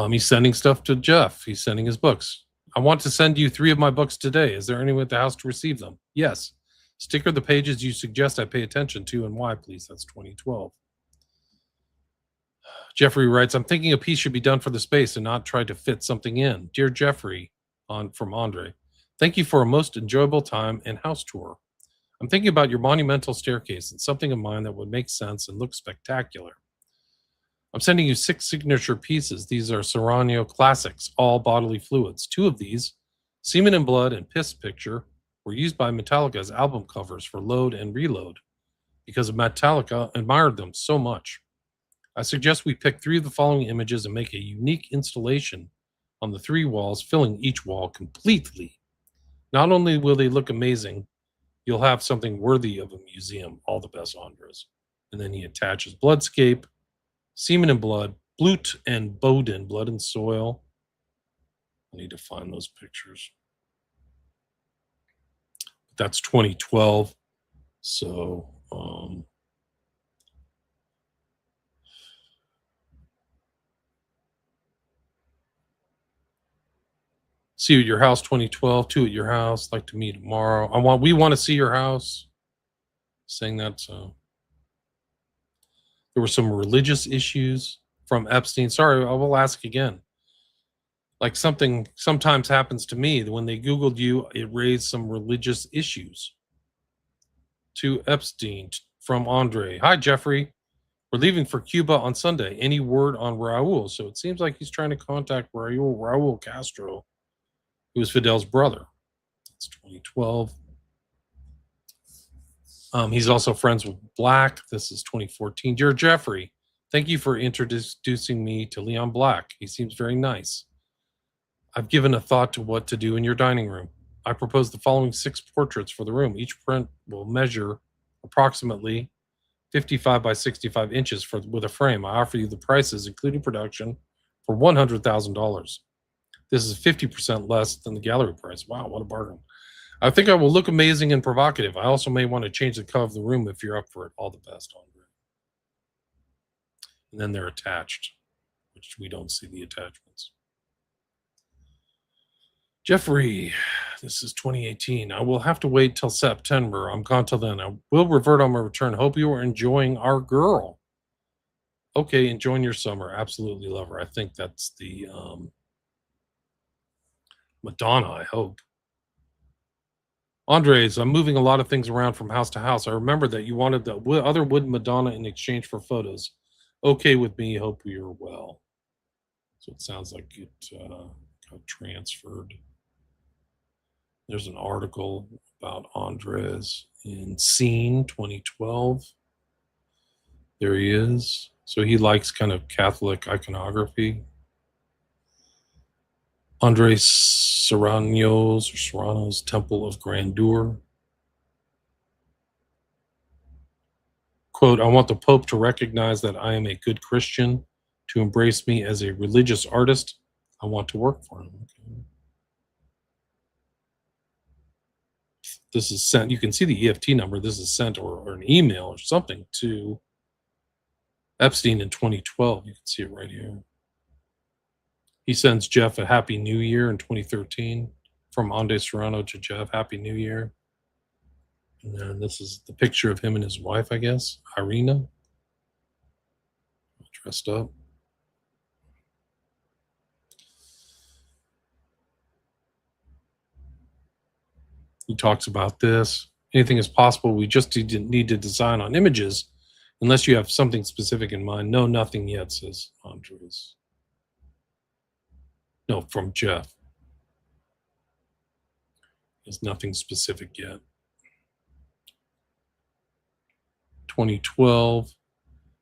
He's sending stuff to Jeff. He's sending his books. I want to send you 3 of my books today. Is there anyone at the house to receive them? Yes. Sticker the pages you suggest I pay attention to and why, please. That's 2012. Jeffrey writes, I'm thinking a piece should be done for the space and not try to fit something in. Dear Jeffrey, from Andre, thank you for a most enjoyable time and house tour. I'm thinking about your monumental staircase and something of mine that would make sense and look spectacular. I'm sending you 6 signature pieces. These are Serrano classics, all bodily fluids. 2 of these, Semen and Blood and Piss Picture, were used by Metallica as album covers for Load and Reload because Metallica admired them so much. I suggest we pick 3 of the following images and make a unique installation on the 3 walls, filling each wall completely. Not only will they look amazing, you'll have something worthy of a museum. All the best, Andres. And then he attaches Bloodscape, Semen and Blood, Blut and Boden, Blood and Soil. I need to find those pictures. That's 2012. So, see you at your house, 2012. 2 at your house. Like to meet tomorrow. We want to see your house. Saying that. So there were some religious issues from Epstein. Sorry, I will ask again. Like something sometimes happens to me. When they Googled you, it raised some religious issues. To Epstein from Andre. Hi, Jeffrey. We're leaving for Cuba on Sunday. Any word on Raul? So it seems like he's trying to contact Raul Castro, who is Fidel's brother. That's 2012. He's also friends with Black. This is 2014. Dear Jeffrey, thank you for introducing me to Leon Black. He seems very nice. I've given a thought to what to do in your dining room. I propose the following 6 portraits for the room. Each print will measure approximately 55 by 65 inches with a frame. I offer you the prices, including production, for $100,000. This is 50% less than the gallery price. Wow, what a bargain. I think I will look amazing and provocative. I also may want to change the color of the room if you're up for it. All the best, Andre. And then they're attached, which we don't see the attachments. Jeffrey, this is 2018. I will have to wait till September. I'm gone till then. I will revert on my return. Hope you are enjoying our girl. Okay, enjoying your summer. Absolutely love her. I think that's the Madonna, I hope. Andres, I'm moving a lot of things around from house to house. I remember that you wanted the other wood Madonna in exchange for photos. Okay with me. Hope you're well. So it sounds like it got transferred. There's an article about Andres in Scene 2012. There he is. So he likes kind of Catholic iconography. Andres Serrano's Temple of Grandeur. Quote, I want the Pope to recognize that I am a good Christian, to embrace me as a religious artist. I want to work for him. Okay. This is sent. You can see the EFT number. This is sent or an email or something to Epstein in 2012. You can see it right here. He sends Jeff a Happy New Year in 2013 from Andres Serrano to Jeff. Happy New Year. And then this is the picture of him and his wife, I guess, Irina, dressed up. He talks about this. Anything is possible. We just need to design on images unless you have something specific in mind. No, nothing yet, says Andres. No, from Jeff. There's nothing specific yet. 2012.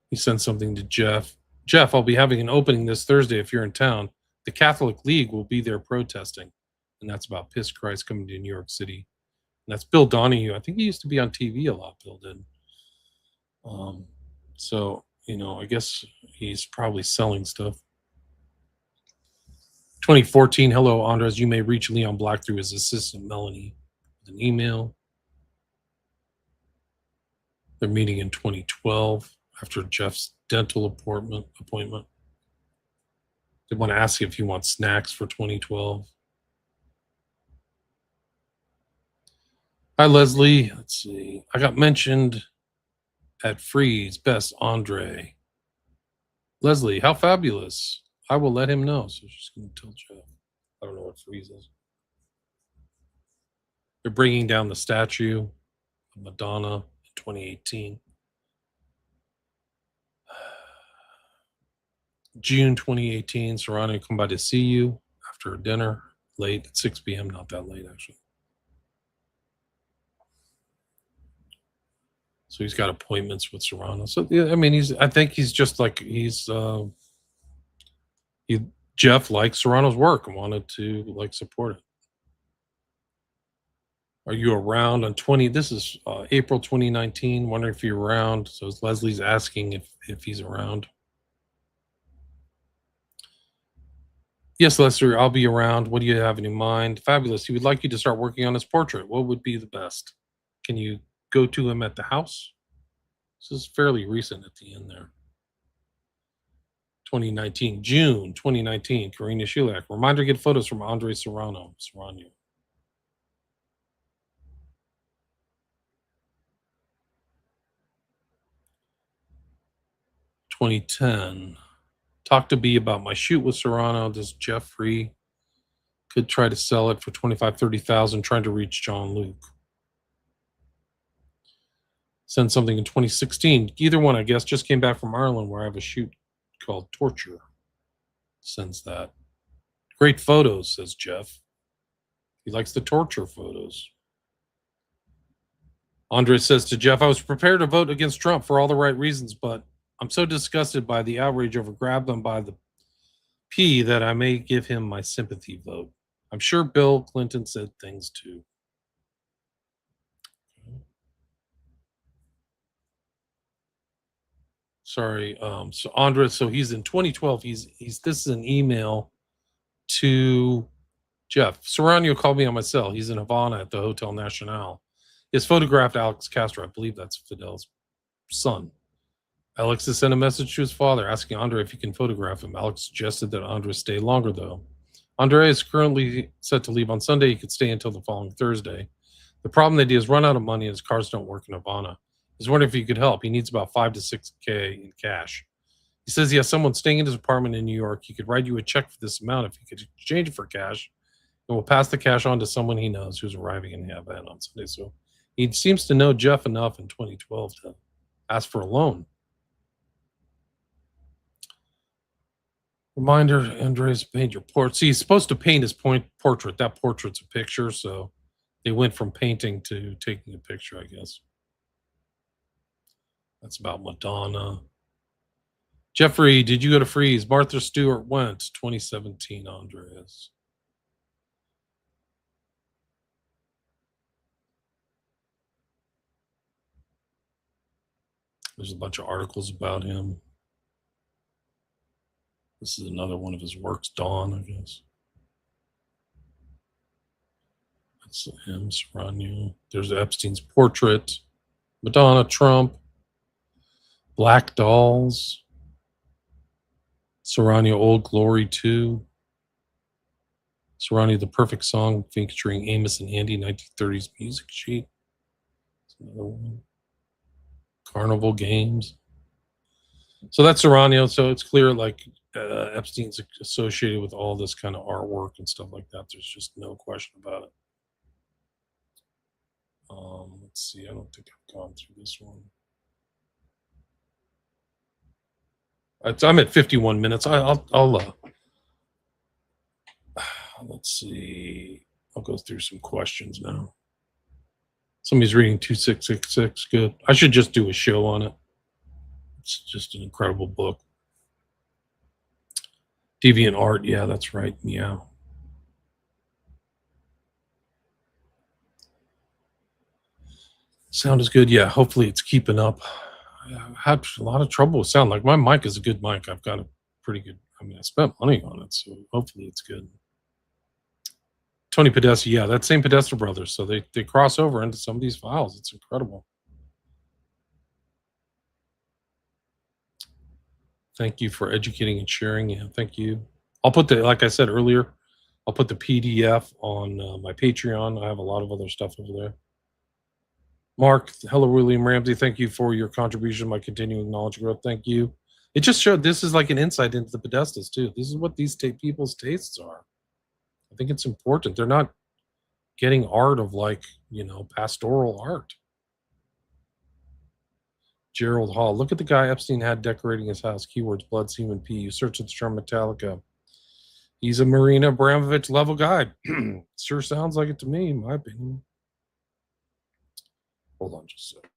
He sent something to Jeff. Jeff, I'll be having an opening this Thursday if you're in town. The Catholic League will be there protesting. And that's about Piss Christ coming to New York City. And that's Bill Donahue. I think he used to be on TV a lot, Bill did. So, I guess he's probably selling stuff. 2014, hello, Andres. You may reach Leon Black through his assistant, Melanie, with an email. They're meeting in 2012 after Jeff's dental appointment. They want to ask if he wants snacks for 2012. Hi, Leslie. Let's see. I got mentioned at Freeze. Best Andre. Leslie, how fabulous. I will let him know. So she's going to tell Jeff. I don't know what Freeze is. They're bringing down the statue of Madonna in 2018. June 2018, Serrano come by to see you after dinner, late at 6 p.m., not that late, actually. So he's got appointments with Serrano. So, yeah, I mean, I think he's just like, Jeff likes Serrano's work and wanted to support it. Are you around on this is April 2019, wondering if you're around. So Leslie's asking if he's around. Yes, Lester, I'll be around. What do you have in mind? Fabulous. He would like you to start working on his portrait. What would be the best? Can you go to him at the house? This is fairly recent at the end there. 2019, June 2019, Karina Shulak. Reminder, get photos from Andre Serrano. 2010. Talk to B about my shoot with Serrano. This Jeffrey could try to sell it for 25, 30,000, trying to reach John Luke. Send something in 2016. Either one, I guess, just came back from Ireland where I have a shoot called Torture. Sends that. Great photos, says Jeff. He likes the torture photos. Andre says to Jeff, I was prepared to vote against Trump for all the right reasons, but I'm so disgusted by the outrage over grab them by the P that I may give him my sympathy vote. I'm sure Bill Clinton said things too. Sorry. So Andres, so he's in 2012. He's this is an email to Jeff. Serrano called me on my cell. He's in Havana at the Hotel Nacional. He has photographed Alex Castro. I believe that's Fidel's son. Alex has sent a message to his father asking Andre if he can photograph him. Alex suggested that Andre stay longer, though. Andre is currently set to leave on Sunday. He could stay until the following Thursday. The problem that he has run out of money and his cars don't work in Havana. He's wondering if he could help. He needs about 5 to 6K in cash. He says he has someone staying in his apartment in New York. He could write you a check for this amount if he could exchange it for cash, and will pass the cash on to someone he knows who's arriving in Havana on Sunday. So he seems to know Jeff enough in 2012 to ask for a loan. Reminder, Andres, paint your portrait. See, he's supposed to paint his portrait. That portrait's a picture, so they went from painting to taking a picture, I guess. That's about Madonna. Jeffrey, did you go to Freeze? Martha Stewart went, 2017, Andres. There's a bunch of articles about him. This is another one of his works, Dawn, I guess. That's him, Serrano. There's Epstein's portrait, Madonna, Trump, Black Dolls, Serrano, Old Glory 2, Serrano, The Perfect Song featuring Amos and Andy, 1930s music sheet. That's another one. Carnival Games. So that's Serrano. So it's clear, like, Epstein's associated with all this kind of artwork and stuff like that. There's just no question about it. Let's see. I don't think I've gone through this one. I'm at 51 minutes. I'll let's see. I'll go through some questions now. Somebody's reading 2666. Good. I should just do a show on it. It's just an incredible book. Deviant Art. Yeah, that's right. Yeah. Sound is good. Yeah. Hopefully it's keeping up. I had a lot of trouble with sound. Like, my mic is a good mic. I've got a pretty good. I mean, I spent money on it, so hopefully it's good. Tony Podesta, yeah, that same Podesta brothers. So they cross over into some of these files. It's incredible. Thank you for educating and sharing. Yeah, thank you. I'll put like I said earlier, I'll put the PDF on my Patreon. I have a lot of other stuff over there. Mark, hello, William Ramsey. Thank you for your contribution, my continuing knowledge growth. Thank you. It just showed this is like an insight into the Podestas too. This is what these people's tastes are. I think it's important. They're not getting art of, like, pastoral art. Gerald Hall. Look at the guy Epstein had decorating his house. Keywords: blood, semen, pee. You search the term Metallica. He's a Marina Abramovich level guy. Sure sounds like it to me, in my opinion. Hold on just a second.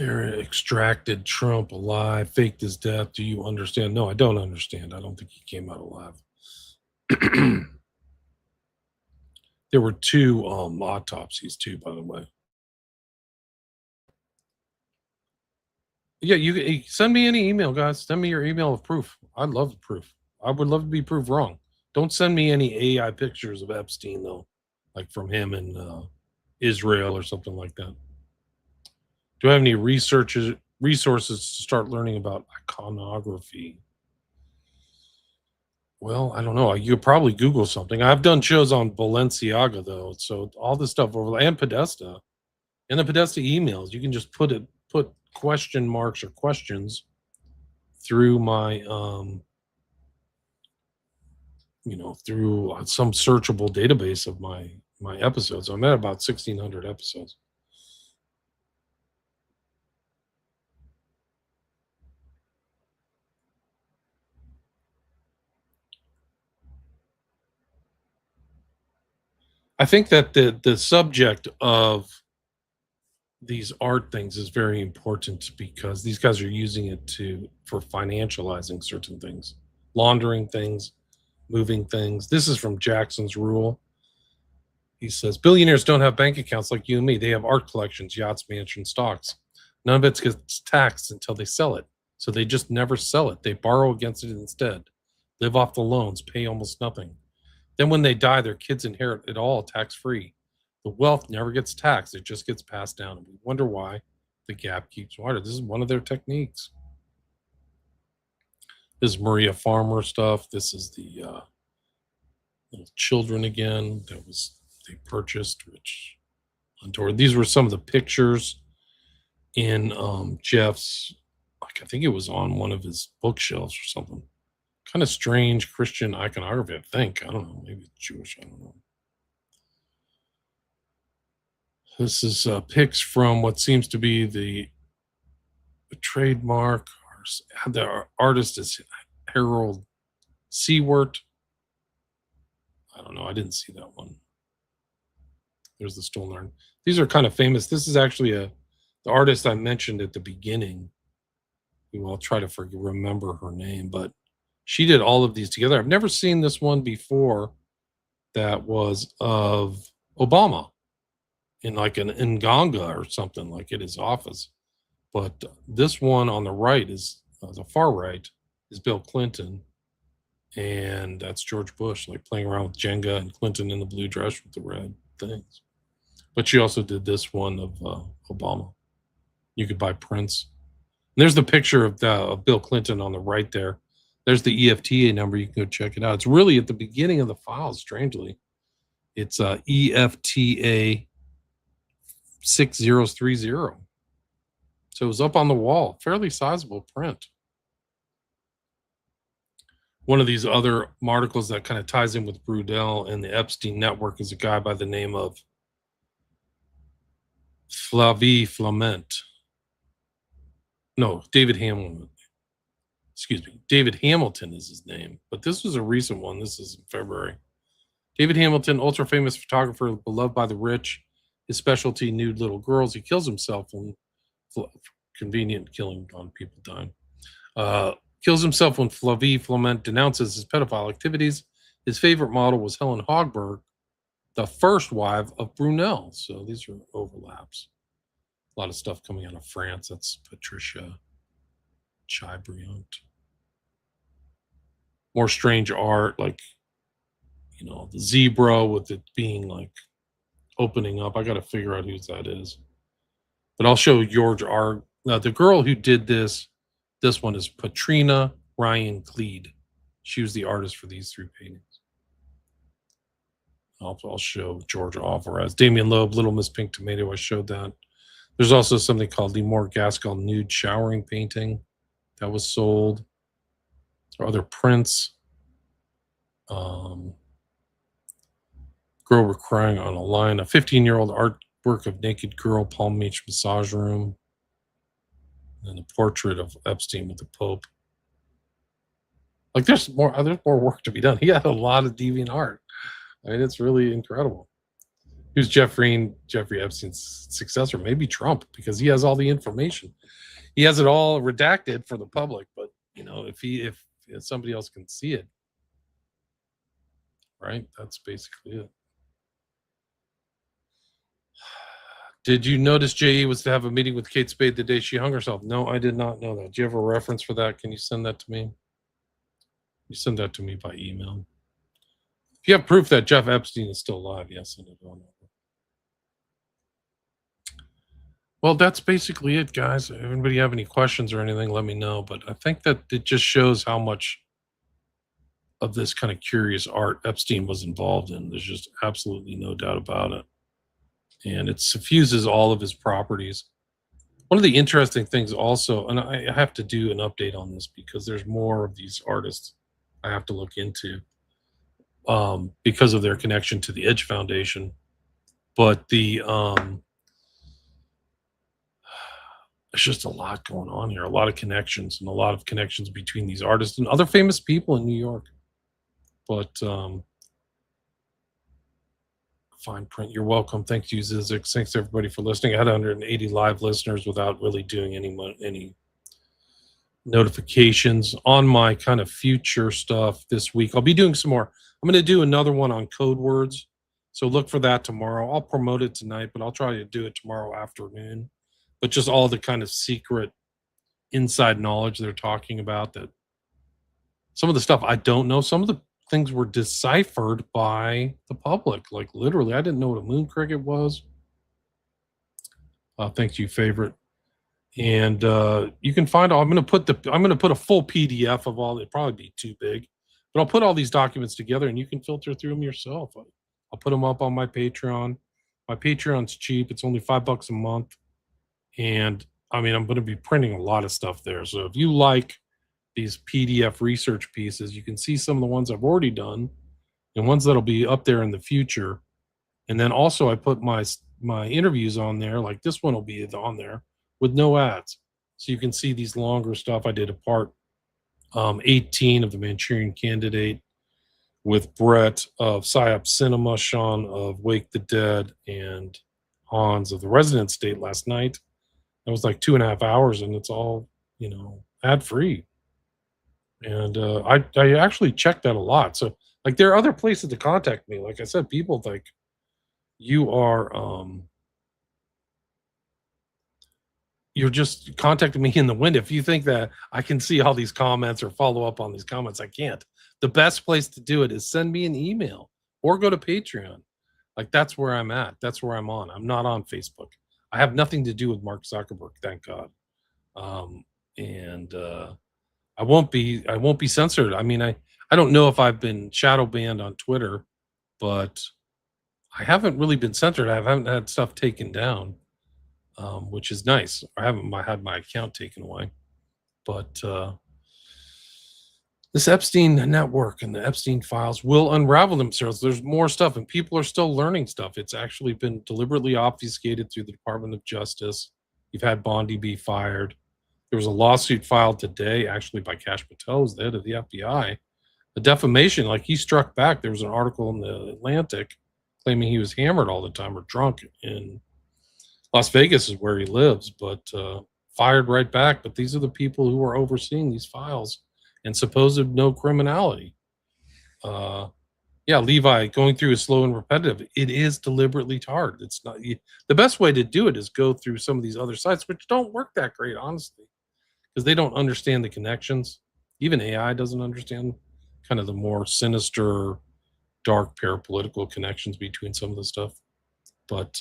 Extracted Trump alive, faked his death. Do you understand? No, I don't understand. I don't think he came out alive. There were two autopsies too, by the way. Yeah, you send me any email, guys. Send me your email of proof. I'd love the proof. I would love to be proved wrong. Don't send me any AI pictures of Epstein, though, like from him in Israel or something like that. Do I have any resources to start learning about iconography? Well, I don't know. You could probably Google something. I've done shows on Balenciaga, though, so all this stuff over, and Podesta, and the Podesta emails. You can just put question marks or questions through my through some searchable database of my episodes. I'm at about 1,600 episodes. I think that the subject of these art things is very important because these guys are using it for financializing certain things, laundering things, moving things. This is from Jackson's Rule. He says, billionaires don't have bank accounts like you and me. They have art collections, yachts, mansions, stocks. None of it gets taxed until they sell it. So they just never sell it. They borrow against it instead, live off the loans, pay almost nothing. Then when they die, their kids inherit it all tax-free. The wealth never gets taxed. It just gets passed down. And we wonder why the gap keeps wider. This is one of their techniques. This is Maria Farmer stuff. This is the little children again that they purchased, which untoward. These were some of the pictures in Jeff's, like I think it was on one of his bookshelves or something. Kind of strange Christian iconography, I think. I don't know, maybe it's Jewish, I don't know. This is pics from what seems to be the trademark. The artist is Harold Seward. I don't know, I didn't see that one. There's the stolen art. These are kind of famous. This is actually the artist I mentioned at the beginning. I'll try to remember her name, but she did all of these together. I've never seen this one before that was of Obama in like an Nganga or something, like at his office. But this one on the right is, the far right, is Bill Clinton. And that's George Bush, like playing around with Jenga, and Clinton in the blue dress with the red things. But she also did this one of Obama. You could buy prints. And there's the picture of Bill Clinton on the right there. There's the EFTA number. You can go check it out. It's really at the beginning of the file, strangely. It's EFTA 6030. So it was up on the wall. Fairly sizable print. One of these other articles that kind of ties in with Brudel and the Epstein network is a guy by the name of Flamet. No, David Hamilton. Excuse me. David Hamilton is his name. But this was a recent one. This is in February. David Hamilton, ultra famous photographer, beloved by the rich. His specialty, nude little girls. He kills himself when convenient killing on people dying. Kills himself when Flavie Flamet denounces his pedophile activities. His favorite model was Helen Hogberg, the first wife of Brunel. So these are overlaps. A lot of stuff coming out of France. That's Patricia Chabriant. More strange art, like, the zebra with it being like opening up. I got to figure out whose that is. But I'll show George R. The girl who did this one is Patrina Ryan Cleed. She was the artist for these three paintings. I'll show George Alvarez. Damien Loeb, Little Miss Pink Tomato, I showed that. There's also something called Lemore Gaskell Nude Showering Painting that was sold. There are other prints. Girl Were Crying on a Line. A 15-year-old artwork of naked girl, Palm Beach massage room. And a portrait of Epstein with the Pope. Like there's more work to be done. He had a lot of deviant art. I mean, it's really incredible. Who's Jeffrey Epstein's successor? Maybe Trump, because he has all the information. He has it all redacted for the public, but if somebody else can see it, right? That's basically it. Did you notice J.E. was to have a meeting with Kate Spade the day she hung herself? No, I did not know that. Do you have a reference for that? Can you send that to me? You send that to me by email. If you have proof that Jeff Epstein is still alive, yes, send it on over. Well, that's basically it, guys. If anybody have any questions or anything, let me know. But I think that it just shows how much of this kind of curious art Epstein was involved in. There's just absolutely no doubt about it. And it suffuses all of his properties. One of the interesting things also, and I have to do an update on this because there's more of these artists I have to look into because of their connection to the Edge Foundation. But there's just a lot going on here, a lot of connections and a lot of connections between these artists and other famous people in New York. But fine print. You're welcome. Thank you, Zizix. Thanks everybody for listening. I had 180 live listeners without really doing any notifications on my kind of future stuff this week. I'll be doing some more. I'm going to do another one on code words. So look for that tomorrow. I'll promote it tonight, but I'll try to do it tomorrow afternoon. But just all the kind of secret inside knowledge they're talking about, that some of the stuff I don't know, some of the things were deciphered by the public. Like literally, I didn't know what a moon cricket was. Thanks, you favorite. And you can find all. I'm going to put a full PDF of all. It'd probably be too big, but I'll put all these documents together, and you can filter through them yourself. I'll put them up on my Patreon. My Patreon's cheap; it's only $5 a month, and I mean, I'm going to be printing a lot of stuff there. So if you like these PDF research pieces, you can see some of the ones I've already done, and ones that'll be up there in the future. And then also, I put my interviews on there. Like this one will be on there with no ads. So you can see these longer stuff. I did a part 18 of the Manchurian Candidate with Brett of PsyOp Cinema, Sean of Wake the Dead, and Hans of The Resident State last night. It was like 2.5 hours, and it's all, ad free. And I actually checked that a lot. So like there are other places to contact me. Like I said, people like you are you're just contacting me in the wind. If you think that I can see all these comments or follow up on these comments, I can't. The best place to do it is send me an email or go to Patreon. Like that's where I'm at. That's where I'm on. I'm not on Facebook. I have nothing to do with Mark Zuckerberg, thank God. And I won't be censored. I mean, I don't know if I've been shadow banned on Twitter, but I haven't really been censored. I haven't had stuff taken down. Which is nice. I haven't had my account taken away, but this Epstein network and the Epstein files will unravel themselves. There's more stuff, and people are still learning stuff. It's actually been deliberately obfuscated through the Department of Justice. You've had Bondi be fired. There was a lawsuit filed today, actually by Kash Patel, who's the head of the FBI. The defamation, like he struck back. There was an article in the Atlantic claiming he was hammered all the time or drunk in Las Vegas is where he lives, but fired right back. But these are the people who are overseeing these files and supposed no criminality. Yeah, Levi, going through is slow and repetitive. It is deliberately hard. It's not the best way to do it is go through some of these other sites, which don't work that great, honestly, because they don't understand the connections. Even AI doesn't understand kind of the more sinister, dark parapolitical connections between some of the stuff. But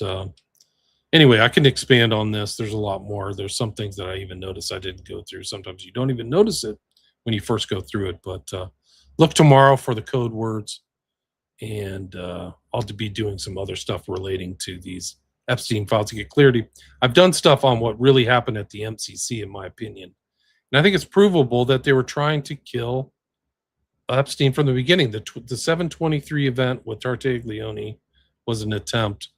anyway, I can expand on this. There's a lot more. There's some things that I even notice I didn't go through. Sometimes you don't even notice it when you first go through it. But look tomorrow for the code words. And I'll be doing some other stuff relating to these Epstein files to get clarity. I've done stuff on what really happened at the MCC, in my opinion. And I think it's provable that they were trying to kill Epstein from the beginning. The 723 event with Tartaglione was an attempt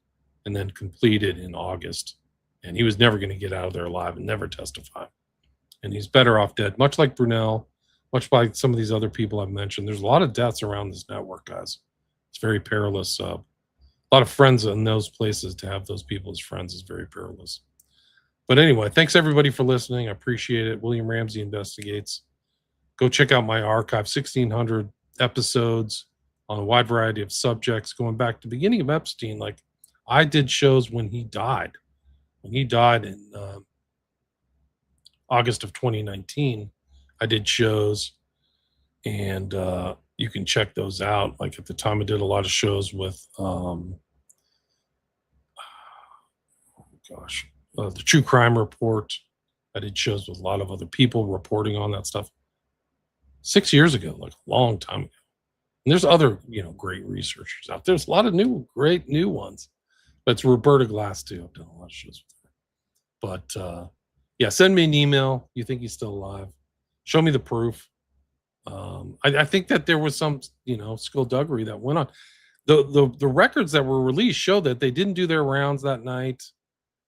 and then completed in August. And he was never going to get out of there alive and never testify. And he's better off dead, much like Brunel, much like some of these other people I've mentioned. There's a lot of deaths around this network, guys. It's very perilous. A lot of friends in those places. To have those people as friends is very perilous. But anyway, thanks everybody for listening. I appreciate it. William Ramsey Investigates. Go check out my archive, 1,600 episodes on a wide variety of subjects, going back to the beginning of Epstein. Like, I did shows when he died. When he died in August of 2019, I did shows, and you can check those out. Like at the time, I did a lot of shows with, the True Crime Report. I did shows with a lot of other people reporting on that stuff 6 years ago, like a long time ago. And there's other, great researchers out there. There's a lot of great new ones. But it's Roberta Glass too. I've done a lot of shows with her. But yeah, send me an email. You think he's still alive? Show me the proof. I think that there was some, skullduggery that went on. The records that were released show that they didn't do their rounds that night,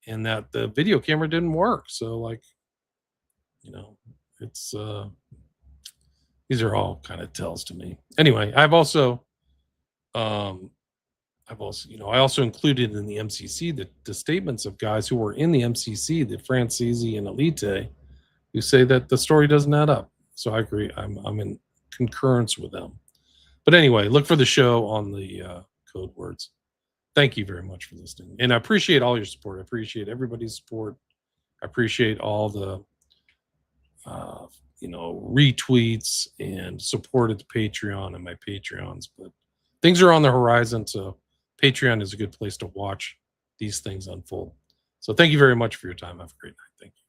and that the video camera didn't work. So, like, it's these are all kind of tells to me. Anyway, I also included in the MCC the statements of guys who were in the MCC, the Francesi and Elite, who say that the story doesn't add up. So I agree. I'm in concurrence with them. But anyway, look for the show on the code words. Thank you very much for listening. And I appreciate all your support. I appreciate everybody's support. I appreciate all the retweets and support at the Patreon and my Patreons. But things are on the horizon, so Patreon is a good place to watch these things unfold. So thank you very much for your time. Have a great night. Thank you.